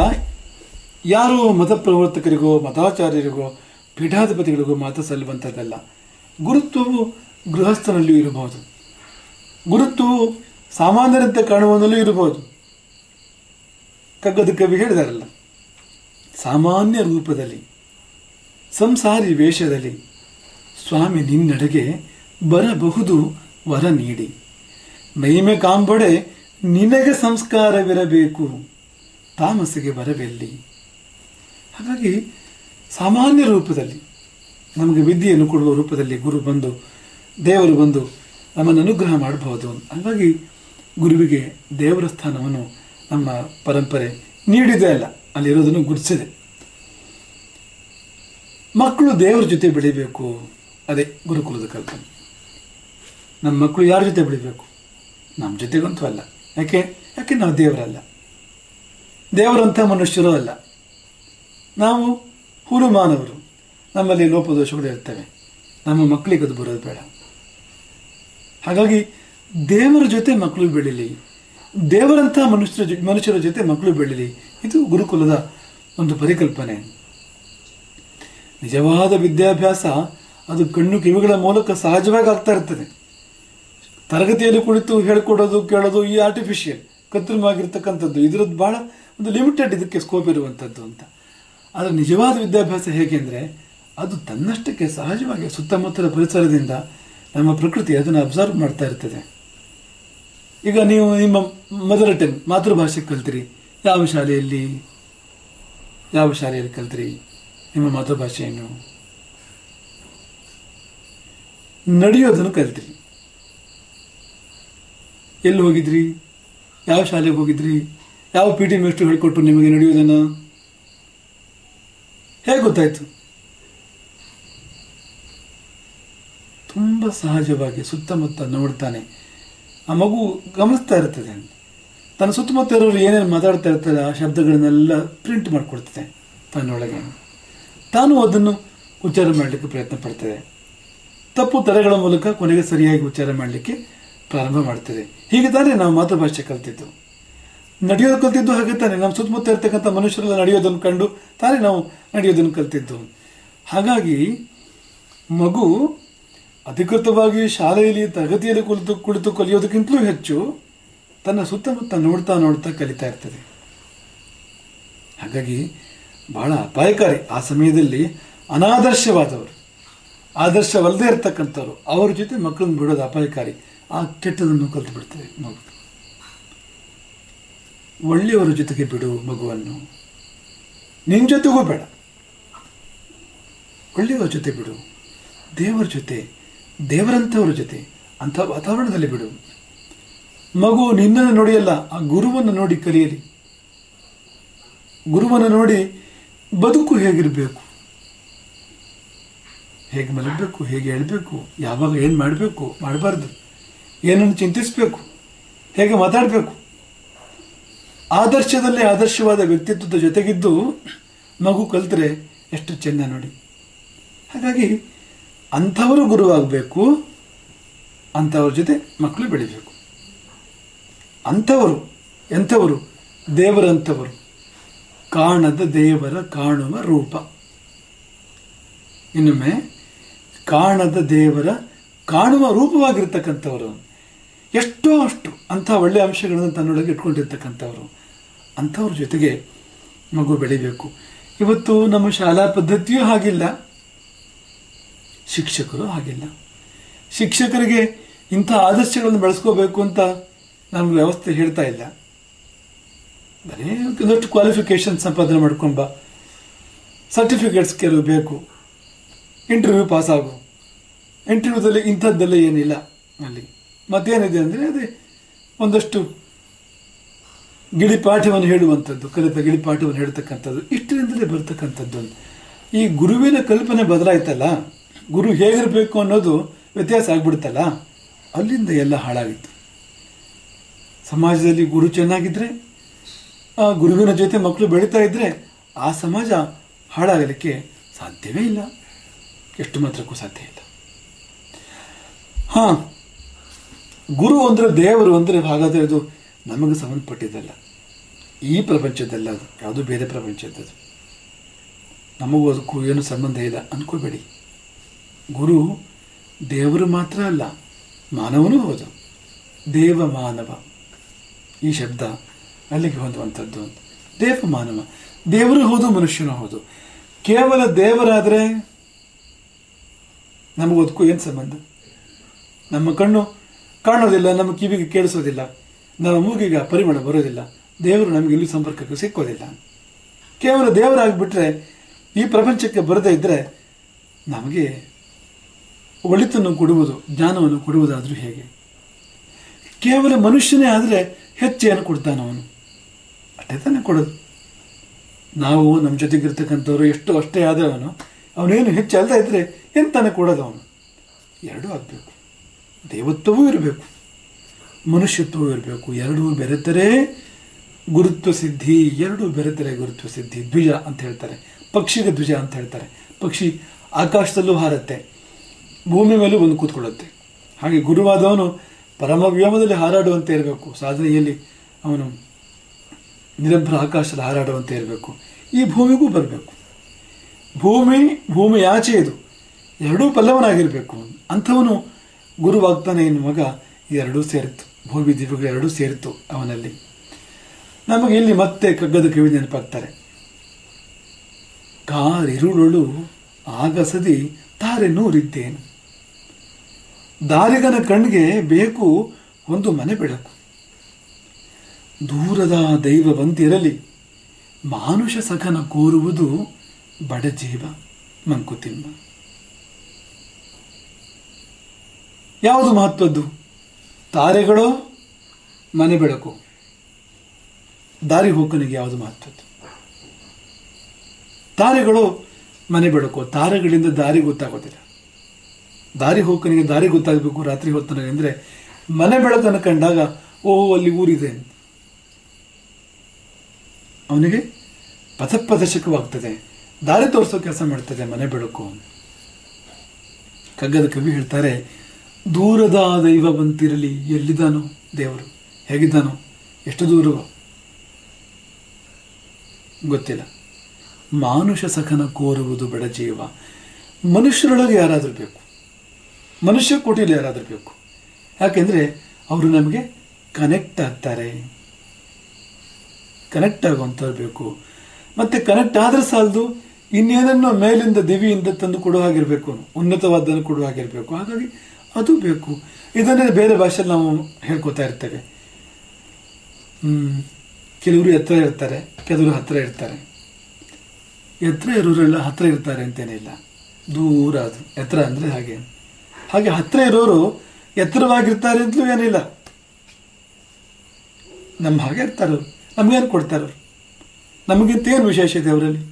ಯಾರೋ ಮತಪ್ರವರ್ತಕರಿಗೋ, ಮತಾಚಾರ್ಯರಿಗೋ, ಪೀಠಾಧಿಪತಿಗಳಿಗೋ ಮಾತ್ರ ಸಲ್ಲುವಂಥದ್ದಲ್ಲ. ಗುರುತ್ವವು ಗೃಹಸ್ಥನಲ್ಲಿಯೂ ಇರಬಹುದು, ಗುರುತ್ವವು ಸಾಮಾನ್ಯರಂತೆ ಕಾಣುವನಲ್ಲೂ ಇರಬಹುದು. ಕಗ್ಗದ ಕವಿ ಹೇಳಿದಾರಲ್ಲ, ಸಾಮಾನ್ಯ ರೂಪದಲ್ಲಿ ಸಂಸಾರಿ ವೇಷದಲ್ಲಿ ಸ್ವಾಮಿ ನಿನ್ನಡೆಗೆ ಬರಬಹುದು ವರ ನೀಡಿ, ಮೈಮೆ ಕಾಂಬೊಡೆ ನಿನಗೆ ಸಂಸ್ಕಾರವಿರಬೇಕು, ತಾಮಸಿಗೆ ಬರವೆಲ್ಲಿ. ಹಾಗಾಗಿ ಸಾಮಾನ್ಯ ರೂಪದಲ್ಲಿ ನಮಗೆ ವಿದ್ಯೆಯನ್ನು ಕೊಡುವ ರೂಪದಲ್ಲಿ ಗುರು ಬಂದು, ದೇವರು ಬಂದು ನಮ್ಮನ್ನು ಅನುಗ್ರಹ ಮಾಡಬಹುದು. ಹಾಗಾಗಿ ಗುರುವಿಗೆ ದೇವರ ಸ್ಥಾನವನ್ನು ನಮ್ಮ ಪರಂಪರೆ ನೀಡಿದೆ ಅಲ್ಲ, ಅಲ್ಲಿರೋದನ್ನು ಗುರುತಿಸಿದೆ. ಮಕ್ಕಳು ದೇವರ ಜೊತೆ ಬೆಳಿಬೇಕು, ಅದೇ ಗುರುಕುಲದ ಕಲ್ಪನೆ. ನಮ್ಮ ಮಕ್ಕಳು ಯಾರ ಜೊತೆ ಬೆಳಿಬೇಕು? ನಮ್ಮ ಜೊತೆಗಂತೂ ಅಲ್ಲ. ಯಾಕೆ ನಾವು ದೇವರಲ್ಲ, ದೇವರಂಥ ಮನುಷ್ಯರು ಅಲ್ಲ. ನಾವು ಹುಲು ಮಾನವರು, ನಮ್ಮಲ್ಲಿ ಲೋಪದೋಷಗಳು ಇರ್ತವೆ. ನಮ್ಮ ಮಕ್ಕಳಿಗೆ ಅದು ಬರೋದು ಬೇಡ. ಹಾಗಾಗಿ ದೇವರ ಜೊತೆ ಮಕ್ಕಳು ಬೆಳೀಲಿ, ದೇವರಂಥ ಮನುಷ್ಯರ ಜೊತೆ ಮಕ್ಕಳು ಬೆಳೀಲಿ. ಇದು ಗುರುಕುಲದ ಒಂದು ಪರಿಕಲ್ಪನೆ. ನಿಜವಾದ ವಿದ್ಯಾಭ್ಯಾಸ ಅದು ಕಣ್ಣು ಕಿವಿಗಳ ಮೂಲಕ ಸಹಜವಾಗಿ ಆಗ್ತಾ ಇರ್ತದೆ. ತರಗತಿಯಲ್ಲಿ ಕುಳಿತು ಹೇಳ್ಕೊಡೋದು, ಕೇಳೋದು ಈ ಆರ್ಟಿಫಿಷಿಯಲ್, ಕೃತ್ರಿಮವಾಗಿರ್ತಕ್ಕಂಥದ್ದು, ಇದರದ್ದು ಬಹಳ ಒಂದು ಲಿಮಿಟೆಡ್ ಇದಕ್ಕೆ ಸ್ಕೋಪ್ ಇರುವಂಥದ್ದು ಅಂತ. ಆದರೆ ನಿಜವಾದ ವಿದ್ಯಾಭ್ಯಾಸ ಹೇಗೆ ಅಂದರೆ, ಅದು ತನ್ನಷ್ಟಕ್ಕೆ ಸಹಜವಾಗಿ ಸುತ್ತಮುತ್ತಲ ಪರಿಸರದಿಂದ ನಮ್ಮ ಪ್ರಕೃತಿ ಅದನ್ನು ಅಬ್ಸರ್ವ್ ಮಾಡ್ತಾ ಇರ್ತದೆ. ಈಗ ನೀವು ನಿಮ್ಮ ಮದರ್ ಟಂಗ್, ಮಾತೃಭಾಷೆ ಕಲ್ತಿರಿ, ಯಾವ ಶಾಲೆಯಲ್ಲಿ ಕಲ್ತಿರಿ ನಿಮ್ಮ ಮಾತೃಭಾಷೆಯನ್ನು? ನಡೆಯೋದನ್ನು ಕಲ್ತಿರಿ. ಎಲ್ಲಿ ಹೋಗಿದ್ರಿ? ಯಾವ ಶಾಲೆಗೆ ಹೋಗಿದ್ರಿ? ಯಾವ ಪಿ ಟಿ ಮಿನಿಸ್ಟ್ರು ಹೇಳಿಕೊಟ್ರು ನಿಮಗೆ ನಡೆಯುವುದನ್ನು? ಹೇಗೆ ಗೊತ್ತಾಯ್ತು? ತುಂಬ ಸಹಜವಾಗಿ ಸುತ್ತಮುತ್ತ ನೋಡ್ತಾನೆ. ಆ ಮಗು ಗಮನಿಸ್ತಾ ಇರ್ತದೆ, ತನ್ನ ಸುತ್ತಮುತ್ತ ಇರೋರು ಏನೇನು ಮಾತಾಡ್ತಾ ಇರ್ತಾರೆ ಆ ಶಬ್ದಗಳನ್ನೆಲ್ಲ ಪ್ರಿಂಟ್ ಮಾಡಿಕೊಡ್ತದೆ ತನ್ನೊಳಗೆ. ತಾನು ಅದನ್ನು ಉಚ್ಚಾರ ಮಾಡಲಿಕ್ಕೆ ಪ್ರಯತ್ನ ಪಡ್ತದೆ. ತಪ್ಪು ತಡೆಗಳ ಮೂಲಕ ಕೊನೆಗೆ ಸರಿಯಾಗಿ ಉಚ್ಚಾರ ಮಾಡಲಿಕ್ಕೆ ಪ್ರಾರಂಭ ಮಾಡ್ತದೆ. ಹೀಗೆ ತಾನೇ ನಾವು ಮಾತೃಭಾಷೆ ಕಲ್ತಿದ್ದು, ನಡೆಯೋದು ಕಲ್ತಿದ್ದು. ಹಾಗೆ ತಾನೇ ನಮ್ಮ ಸುತ್ತಮುತ್ತ ಇರ್ತಕ್ಕಂಥ ಮನುಷ್ಯರೆಲ್ಲ ನಡೆಯೋದನ್ನು ಕಂಡು ತಾನೇ ನಾವು ನಡೆಯೋದನ್ನು ಕಲ್ತಿದ್ದು. ಹಾಗಾಗಿ ಮಗು ಅಧಿಕೃತವಾಗಿ ಶಾಲೆಯಲ್ಲಿ ತರಗತಿಯಲ್ಲಿ ಕುಳಿತು ಕಲಿಯೋದಕ್ಕಿಂತಲೂ ಹೆಚ್ಚು ತನ್ನ ಸುತ್ತಮುತ್ತ ನೋಡ್ತಾ ನೋಡ್ತಾ ಕಲಿತಾ ಇರ್ತದೆ. ಹಾಗಾಗಿ ಬಹಳ ಅಪಾಯಕಾರಿ. ಆ ಸಮಯದಲ್ಲಿ ಅನಾದರ್ಶವಾದವರು, ಆದರ್ಶವಲ್ಲದೆ ಇರ್ತಕ್ಕಂಥವ್ರು, ಅವ್ರ ಜೊತೆ ಮಕ್ಕಳನ್ನು ಬಿಡೋದು ಅಪಾಯಕಾರಿ. ಆ ಕೆಟ್ಟದನ್ನು ಕಲಿತು ಬಿಡ್ತದೆ ಮಗು. ಒಳ್ಳೆಯವರ ಜೊತೆಗೆ ಬಿಡು ಮಗುವನ್ನು, ನಿನ್ನ ಜೊತೆಗೂ ಬೇಡ, ಒಳ್ಳೆಯವರ ಜೊತೆ ಬಿಡು, ದೇವರ ಜೊತೆ, ದೇವರಂಥವ್ರ ಜೊತೆ, ಅಂಥ ವಾತಾವರಣದಲ್ಲಿ ಬಿಡು. ಮಗು ನಿನ್ನನ್ನು ನೋಡಿಯಲ್ಲ, ಆ ಗುರುವನ್ನು ನೋಡಿ ಕಲಿಯಲಿ. ಗುರುವನ್ನು ನೋಡಿ ಬದುಕು ಹೇಗಿರಬೇಕು, ಹೇಗೆ ಮಲಗಬೇಕು, ಹೇಗೆ ಹೇಳಬೇಕು, ಯಾವಾಗ ಏನು ಮಾಡಬೇಕು, ಮಾಡಬಾರ್ದು, ಏನನ್ನು ಚಿಂತಿಸಬೇಕು, ಹೇಗೆ ಮಾತಾಡಬೇಕು, ಆದರ್ಶದಲ್ಲಿ ಆದರ್ಶವಾದ ವ್ಯಕ್ತಿತ್ವದ ಜೊತೆಗಿದ್ದು ಮಗು ಕಲಿತರೆ ಎಷ್ಟು ಚೆನ್ನ ನೋಡಿ. ಹಾಗಾಗಿ ಅಂಥವರು ಗುರುವಾಗಬೇಕು, ಅಂಥವ್ರ ಜೊತೆ ಮಕ್ಕಳು ಬೆಳಿಬೇಕು. ಅಂಥವರು ಎಂಥವರು? ದೇವರಂಥವರು, ಕಾಣದ ದೇವರ ಕಾಣುವ ರೂಪ. ಇನ್ನೊಮ್ಮೆ, ಕಾಣದ ದೇವರ ಕಾಣುವ ರೂಪವಾಗಿರ್ತಕ್ಕಂಥವರು, ಎಷ್ಟೋ ಅಷ್ಟು ಅಂಥ ಒಳ್ಳೆಯ ಅಂಶಗಳನ್ನು ತನ್ನೊಳಗೆ ಇಟ್ಕೊಂಡಿರ್ತಕ್ಕಂಥವ್ರು, ಅಂಥವ್ರ ಜೊತೆಗೆ ಮಗು ಬೆಳಿಬೇಕು. ಇವತ್ತು ನಮ್ಮ ಶಾಲಾ ಪದ್ಧತಿಯೂ ಹಾಗಿಲ್ಲ, ಶಿಕ್ಷಕರು ಹಾಗಿಲ್ಲ. ಶಿಕ್ಷಕರಿಗೆ ಇಂಥ ಆದರ್ಶಗಳನ್ನು ಬೆಳೆಸ್ಕೋಬೇಕು ಅಂತ ನಮ್ಗೆ ವ್ಯವಸ್ಥೆ ಹೇಳ್ತಾ ಇಲ್ಲ. ಬರೀ ಒಂದಷ್ಟು ಕ್ವಾಲಿಫಿಕೇಶನ್ ಸಂಪಾದನೆ ಮಾಡ್ಕೊಂಬ, ಸರ್ಟಿಫಿಕೇಟ್ಸ್ ಕೆಲವು ಬೇಕು, ಇಂಟರ್ವ್ಯೂ ಪಾಸ್ ಆಗು. ಇಂಟರ್ವ್ಯೂದಲ್ಲಿ ಇಂಥದ್ದೆಲ್ಲ ಏನಿಲ್ಲ ಅಲ್ಲಿ. ಮತ್ತೇನಿದೆ ಅಂದರೆ ಅದೇ ಒಂದಷ್ಟು ಗಿಳಿಪಾಠವನ್ನು ಹೇಳುವಂಥದ್ದು, ಕಲಿತ ಗಿಳಿಪಾಠವನ್ನು ಹೇಳ್ತಕ್ಕಂಥದ್ದು, ಇಷ್ಟರಿಂದಲೇ ಬರ್ತಕ್ಕಂಥದ್ದು. ಈ ಗುರುವಿನ ಕಲ್ಪನೆ ಬದಲಾಯ್ತಲ್ಲ, ಗುರು ಹೇಗಿರಬೇಕು ಅನ್ನೋದು ವ್ಯತ್ಯಾಸ ಆಗ್ಬಿಡ್ತಲ್ಲ, ಅಲ್ಲಿಂದ ಎಲ್ಲ ಹಾಳಾಗಿತ್ತು. ಸಮಾಜದಲ್ಲಿ ಗುರು ಚೆನ್ನಾಗಿದ್ದರೆ, ಆ ಗುರುವಿನ ಜೊತೆ ಮಕ್ಕಳು ಬೆಳೀತಾ ಇದ್ದರೆ ಆ ಸಮಾಜ ಹಾಳಾಗಲಿಕ್ಕೆ ಸಾಧ್ಯವೇ ಇಲ್ಲ, ಎಷ್ಟು ಮಾತ್ರಕ್ಕೂ ಸಾಧ್ಯ ಇಲ್ಲ. ಹಾಂ, ಗುರು ಅಂದರೆ, ದೇವರು ಅಂದರೆ ಹಾಗಾದರೆ ಅದು ನಮಗೆ ಸಂಬಂಧಪಟ್ಟಿದ್ದಲ್ಲ, ಈ ಪ್ರಪಂಚದಲ್ಲ, ಅದು ಯಾವುದೋ ಬೇರೆ ಪ್ರಪಂಚದ್ದದು. ನಮಗೂ ಅದಕ್ಕೂ ಏನು ಸಂಬಂಧ ಇಲ್ಲ ಅಂದ್ಕೋಬೇಡಿ. ಗುರು ದೇವರು ಮಾತ್ರ ಅಲ್ಲ, ಮಾನವನೂ ಹೌದು. ದೇವ ಮಾನವ ಈ ಶಬ್ದ ಅಲ್ಲಿಗೆ ಹೊಂದುವಂಥದ್ದು. ದೇವ ಮಾನವ, ದೇವರು ಹೌದು, ಮನುಷ್ಯನೂ ಹೌದು. ಕೇವಲ ದೇವರಾದರೆ ನಮಗೂ ಅದಕ್ಕೂ ಏನು ಸಂಬಂಧ? ನಮ್ಮ ಕಣ್ಣು ಕಾಣೋದಿಲ್ಲ, ನಮ್ಮ ಕಿವಿಗೆ ಕೇಳಿಸೋದಿಲ್ಲ, ನಮ್ಮ ಮೂಗಿಗೆ ಪರಿಮಳ ಬರೋದಿಲ್ಲ, ದೇವರು ನಮಗೆ ಇಲ್ಲಿ ಸಂಪರ್ಕಕ್ಕೆ ಸಿಕ್ಕೋದಿಲ್ಲ. ಕೇವಲ ದೇವರಾಗಿಬಿಟ್ರೆ, ಈ ಪ್ರಪಂಚಕ್ಕೆ ಬರದೇ ಇದ್ದರೆ ನಮಗೆ ಒಳಿತನ್ನು ಕೊಡುವುದು, ಜ್ಞಾನವನ್ನು ಕೊಡುವುದಾದರೂ ಹೇಗೆ? ಕೇವಲ ಮನುಷ್ಯನೇ ಆದರೆ ಹೆಚ್ಚೇನು ಕೊಡ್ತಾನೆ ಅವನು? ಅಷ್ಟೇ ತಾನೇ ಕೊಡೋದು. ನಾವು ನಮ್ಮ ಜೊತೆಗಿರ್ತಕ್ಕಂಥವ್ರು ಎಷ್ಟು ಅಷ್ಟೇ ಆದರೆ ಅವನೇನು ಹೆಚ್ಚು ಅಲ್ತಾ ಇದ್ದರೆ ಎಂತಾನೆ ಕೊಡೋದು ಅವನು? ಎರಡೂ ಆಗಬೇಕು. ದೇವತ್ವವೂ ಇರಬೇಕು, ಮನುಷ್ಯತ್ವವೂ ಇರಬೇಕು. ಎರಡೂ ಬೆರೆತರೆ ಗುರುತ್ವ ಸಿದ್ಧಿ, ಎರಡೂ ಬೆರೆತರೆ ಗುರುತ್ವ ಸಿದ್ಧಿ. ದ್ವಿಜ ಅಂತ ಹೇಳ್ತಾರೆ, ಪಕ್ಷಿಗೆ ದ್ವಿಜ ಅಂತ ಹೇಳ್ತಾರೆ. ಪಕ್ಷಿ ಆಕಾಶದಲ್ಲೂ ಹಾರತ್ತೆ, ಭೂಮಿ ಮೇಲೂ ಬಂದು ಕೂತ್ಕೊಳ್ಳುತ್ತೆ. ಹಾಗೆ ಗುರುವಾದವನು ಪರಮವ್ಯೋಮದಲ್ಲಿ ಹಾರಾಡುವಂತೆ ಇರಬೇಕು, ಸಾಧನೆಯಲ್ಲಿ ಅವನು ನಿರಂತರ ಆಕಾಶದಲ್ಲಿ ಹಾರಾಡುವಂತೆ ಇರಬೇಕು. ಈ ಭೂಮಿಗೂ ಬರಬೇಕು. ಭೂಮಿ ಆಚೆ ಇದು, ಎರಡೂ ಪಲ್ಲವನಾಗಿರಬೇಕು. ಅಂಥವನು ಗುರುವಾಗ್ತಾನೆ ಎನ್ನುವಾಗ ಎರಡೂ ಸೇರಿತ್ತು, ಭೂಮಿ ದಿವ್ಯಗಳು ಎರಡೂ ಸೇರಿತ್ತು ಅವನಲ್ಲಿ. ನಮಗೆ ಇಲ್ಲಿ ಮತ್ತೆ ಕಗ್ಗದ ಕವಿ ನೆನಪಾಗ್ತಾರೆ. ಕಾರಿರುಳು ಆಗಸದಿ ತಾರೆ ನೂರಿದ್ದೇನು, ದಾರಿಗನ ಕಣ್ಣಿಗೆ ಬೇಕು ಒಂದು ಮನೆ ಬೆಳಕು. ದೂರದ ದೈವ ಬಂದಿರಲಿ ಮಾನುಷ ಸಖನ ಕೋರುವುದು ಬಡಜೀವ ಮಂಕುತಿಮ್ಮ. ಯಾವುದು ಮಹತ್ವದ್ದು? ತಾರೆಗಳೋ ಮನೆ ಬೆಳಕು? ದಾರಿ ಹೋಕನಿಗೆ ಯಾವುದು ಮಹತ್ವದ್ದು? ತಾರೆಗಳು ಮನೆ ಬೆಳಕು, ತಾರೆಗಳಿಂದ ದಾರಿ ಗೊತ್ತಾಗೋದಿಲ್ಲ. ದಾರಿ ಹೋಕನಿಗೆ ದಾರಿ ಗೊತ್ತಾಗಬೇಕು ರಾತ್ರಿ ಹೊತ್ತಿನಲ್ಲಿ ಅಂದರೆ ಮನೆ ಬೆಳಕನ್ನು ಕಂಡಾಗ ಓಹೋ ಅಲ್ಲಿ ಊರಿದೆ ಅಂತ ಅವನಿಗೆ ಪಥಪ್ರದರ್ಶಕವಾಗ್ತದೆ, ದಾರಿ ತೋರಿಸೋ ಕೆಲಸ ಮಾಡ್ತದೆ ಮನೆ ಬೆಳಕು. ಕಗ್ಗದ ಕವಿ ಹೇಳ್ತಾರೆ, ದೂರದ ದೈವ ಬಂತಿರಲಿ, ಎಲ್ಲಿದ್ದಾನೋ ದೇವರು, ಹೇಗಿದ್ದಾನೋ, ಎಷ್ಟು ದೂರವೋ ಗೊತ್ತಿಲ್ಲ. ಮಾನುಷ ಸಖನ ಕೋರುವುದು ಬಡ ಜೀವ. ಮನುಷ್ಯರೊಳಗೆ ಯಾರಾದರೂ ಬೇಕು, ಮನುಷ್ಯ ಕೋಟಿಯಲ್ಲಿ ಯಾರಾದರೂ ಬೇಕು. ಯಾಕೆಂದರೆ ಅವರು ನಮಗೆ ಕನೆಕ್ಟ್ ಆಗ್ತಾರೆ, ಕನೆಕ್ಟ್ ಆಗುವಂಥವ್ರು ಬೇಕು. ಮತ್ತು ಕನೆಕ್ಟ್ ಆದರೆ ಸಾಲದು, ಇನ್ನೇನನ್ನು ಮೇಲಿಂದ ದಿವಿಯಿಂದ ತಂದು ಕೊಡುವ ಹಾಗಿರಬೇಕು, ಉನ್ನತವಾದನ್ನು ಕೊಡುವ ಹಾಗಿರಬೇಕು. ಹಾಗಾಗಿ ಅದು ಬೇಕು. ಇದನ್ನೇ ಬೇರೆ ಭಾಷೆಯಲ್ಲಿ ನಾವು ಹೇಳ್ಕೊತಾ ಇರ್ತೇವೆ. ಕೆಲವರು ಎತ್ತರ ಇರ್ತಾರೆ, ಕೆಲವರು ಹತ್ತಿರ ಇರ್ತಾರೆ. ಎತ್ತರ ಇರೋರೆಲ್ಲ ಹತ್ತಿರ ಇರ್ತಾರೆ ಅಂತೇನಿಲ್ಲ, ದೂರ ಅದು ಎತ್ತರ ಅಂದರೆ ಹಾಗೆ. ಹಾಗೆ ಹತ್ತಿರ ಇರೋರು ಎತ್ತರವಾಗಿರ್ತಾರೆ ಅಂತಲೂ ಏನಿಲ್ಲ. ನಮ್ಮ ಹಾಗೆ ಇರ್ತಾರೆ, ನಮಗೇನು ಕೊಡ್ತಾರೆ, ನಮಗಿಂತ ಏನು ವಿಶೇಷ ಇದೆ ಅವರಲ್ಲಿ?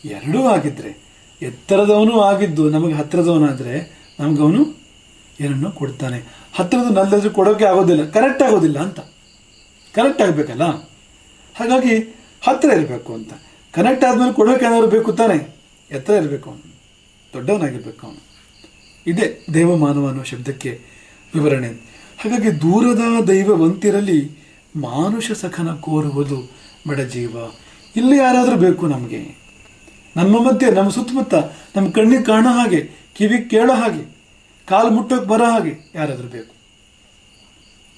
ಎರಡೂ ಆಗಿದ್ದರೆ, ಎತ್ತರದವನು ಆಗಿದ್ದು ನಮಗೆ ಹತ್ತಿರದವನಾದರೆ ನಮಗವನು ಏನನ್ನೋ ಕೊಡ್ತಾನೆ. ಹತ್ತಿರದ ನಲ್ಲದ್ರೆ ಕೊಡೋಕ್ಕೆ ಆಗೋದಿಲ್ಲ, ಕರೆಕ್ಟ್ ಆಗೋದಿಲ್ಲ ಅಂತ. ಕರೆಕ್ಟ್ ಆಗಬೇಕಲ್ಲ, ಹಾಗಾಗಿ ಹತ್ತಿರ ಇರಬೇಕು ಅಂತ. ಕನೆಕ್ಟ್ ಆದಮೇಲೆ ಕೊಡೋಕೆ ಏನಾದ್ರು ಬೇಕು ತಾನೆ, ಎತ್ತರ ಇರಬೇಕು, ಅವನು ದೊಡ್ಡವನಾಗಿರ್ಬೇಕು ಅವನು. ಇದೇ ದೇವಮಾನವ ಅನ್ನೋ ಶಬ್ದಕ್ಕೆ ವಿವರಣೆ. ಹಾಗಾಗಿ ದೂರದ ದೈವವಂತಿರಲಿ ಮಾನುಷ ಸಖನ ಕೋರುವುದು ಬಡ ಜೀವ. ಇಲ್ಲಿ ಯಾರಾದರೂ ಬೇಕು ನಮಗೆ, ನಮ್ಮ ಮಧ್ಯೆ, ನಮ್ಮ ಸುತ್ತಮುತ್ತ, ನಮ್ಮ ಕಣ್ಣಿಗೆ ಕಾಣೋ ಹಾಗೆ, ಕಿವಿಗೆ ಕೇಳೋ ಹಾಗೆ, ಕಾಲು ಮುಟ್ಟೋಕೆ ಬರೋ ಹಾಗೆ ಯಾರಾದರೂ ಬೇಕು.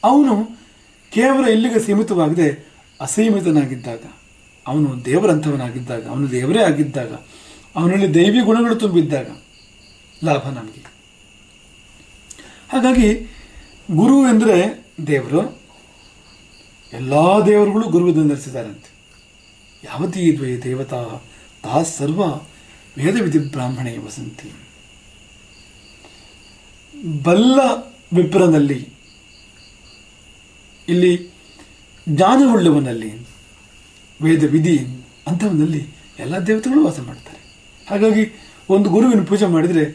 ಅವನು ಕೇವಲ ಇಲ್ಲಿಗೆ ಸೀಮಿತವಾಗದೆ ಅಸೀಮಿತನಾಗಿದ್ದಾಗ, ಅವನು ದೇವರಂಥವನಾಗಿದ್ದಾಗ, ಅವನು ದೇವರೇ ಆಗಿದ್ದಾಗ, ಅವನಲ್ಲಿ ದೈವಿ ಗುಣಗಳು ತುಂಬಿದ್ದಾಗ ಲಾಭ ನಮಗೆ. ಹಾಗಾಗಿ ಗುರು ಎಂದರೆ ದೇವರು. ಎಲ್ಲ ದೇವರುಗಳು ಗುರುವಿನಿಂದ ನಡೆಸಿದ್ದಾರಂತೆ. ಯಾವತೀ ದ್ವಯ ದೇವತಾ ತಾ ಸರ್ವ ವೇದವಿಧಿ ಬ್ರಾಹ್ಮಣೇ ವಸಂತಿ. ಬಲ್ಲ ವಿಪ್ರನಲ್ಲಿ, ಇಲ್ಲಿ ಜ್ಞಾನವುಳ್ಳವನಲ್ಲಿ, ವೇದ ವಿಧಿ ಅಂಥವನಲ್ಲಿ ಎಲ್ಲ ದೇವತೆಗಳು ವಾಸ ಮಾಡ್ತಾರೆ. ಹಾಗಾಗಿ ಒಂದು ಗುರುವಿನ ಪೂಜೆ ಮಾಡಿದರೆ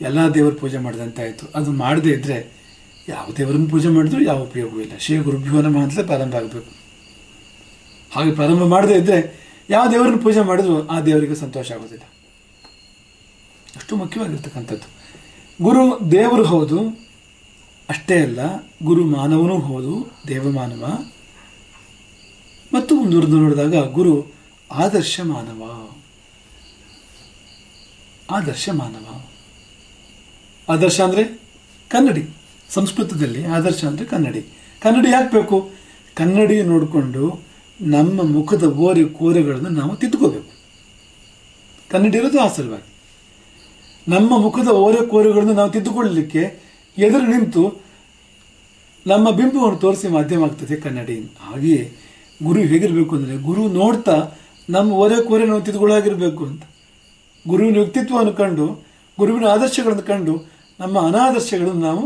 ಎಲ್ಲ ದೇವರ ಪೂಜೆ ಮಾಡಿದಂತಾಯಿತು. ಅದು ಮಾಡದೇ ಇದ್ದರೆ ಯಾವ ದೇವರನ್ನು ಪೂಜೆ ಮಾಡಿದ್ರು ಯಾವ ಉಪಯೋಗವೂ ಇಲ್ಲ. ಶ್ರೀ ಗುರುಭ್ಯೋ ನಮಃ ಅಂತಲೇ ಪ್ರಾರಂಭ ಆಗಬೇಕು. ಹಾಗೆ ಪ್ರಾರಂಭ ಮಾಡದೇ ಇದ್ದರೆ ಯಾವ ದೇವರನ್ನು ಪೂಜೆ ಮಾಡಿದ್ರು ಆ ದೇವರಿಗೆ ಸಂತೋಷ ಆಗೋದಿಲ್ಲ. ಅಷ್ಟು ಮುಖ್ಯವಾಗಿರ್ತಕ್ಕಂಥದ್ದು. ಗುರು ದೇವರು ಹೌದು, ಅಷ್ಟೇ ಅಲ್ಲ, ಗುರು ಮಾನವನೂ ಹೌದು, ದೇವಮಾನವ. ಮತ್ತು ಮುಂದುವರೆದು ನೋಡಿದಾಗ ಗುರು ಆದರ್ಶ ಮಾನವ. ಆದರ್ಶ ಮಾನವ, ಆದರ್ಶ ಅಂದರೆ ಕನ್ನಡಿ. ಸಂಸ್ಕೃತದಲ್ಲಿ ಆದರ್ಶ ಅಂದರೆ ಕನ್ನಡಿ. ಕನ್ನಡಿ ಯಾಕೆ ಬೇಕು? ಕನ್ನಡಿ ನೋಡಿಕೊಂಡು ನಮ್ಮ ಮುಖದ ಓರೆ ಕೋರೆಗಳನ್ನು ನಾವು ತಿದ್ದುಕೋಬೇಕು. ಕನ್ನಡಿ ಇರೋದು ಆ ಸಲುವಾಗಿ. ನಮ್ಮ ಮುಖದ ಓರೆ ಕೋರೆಗಳನ್ನು ನಾವು ತಿದ್ದುಕೊಳ್ಳಲಿಕ್ಕೆ ಎದುರು ನಿಂತು ನಮ್ಮ ಬಿಂಬವನ್ನು ತೋರಿಸಿ ಮಾಧ್ಯಮ ಆಗ್ತದೆ ಕನ್ನಡಿ. ಹಾಗೆಯೇ ಗುರು ಹೇಗಿರಬೇಕು ಅಂದರೆ, ಗುರು ನೋಡ್ತಾ ನಮ್ಮ ಓರೆ ಕೋರೆ ನಾವು ತಿದ್ದುಕೊಳ್ಳಾಗಿರಬೇಕು ಅಂತ. ಗುರುವಿನ ವ್ಯಕ್ತಿತ್ವವನ್ನು ಕಂಡು, ಗುರುವಿನ ಆದರ್ಶಗಳನ್ನು ಕಂಡು ನಮ್ಮ ಅನಾದರ್ಶಗಳನ್ನು ನಾವು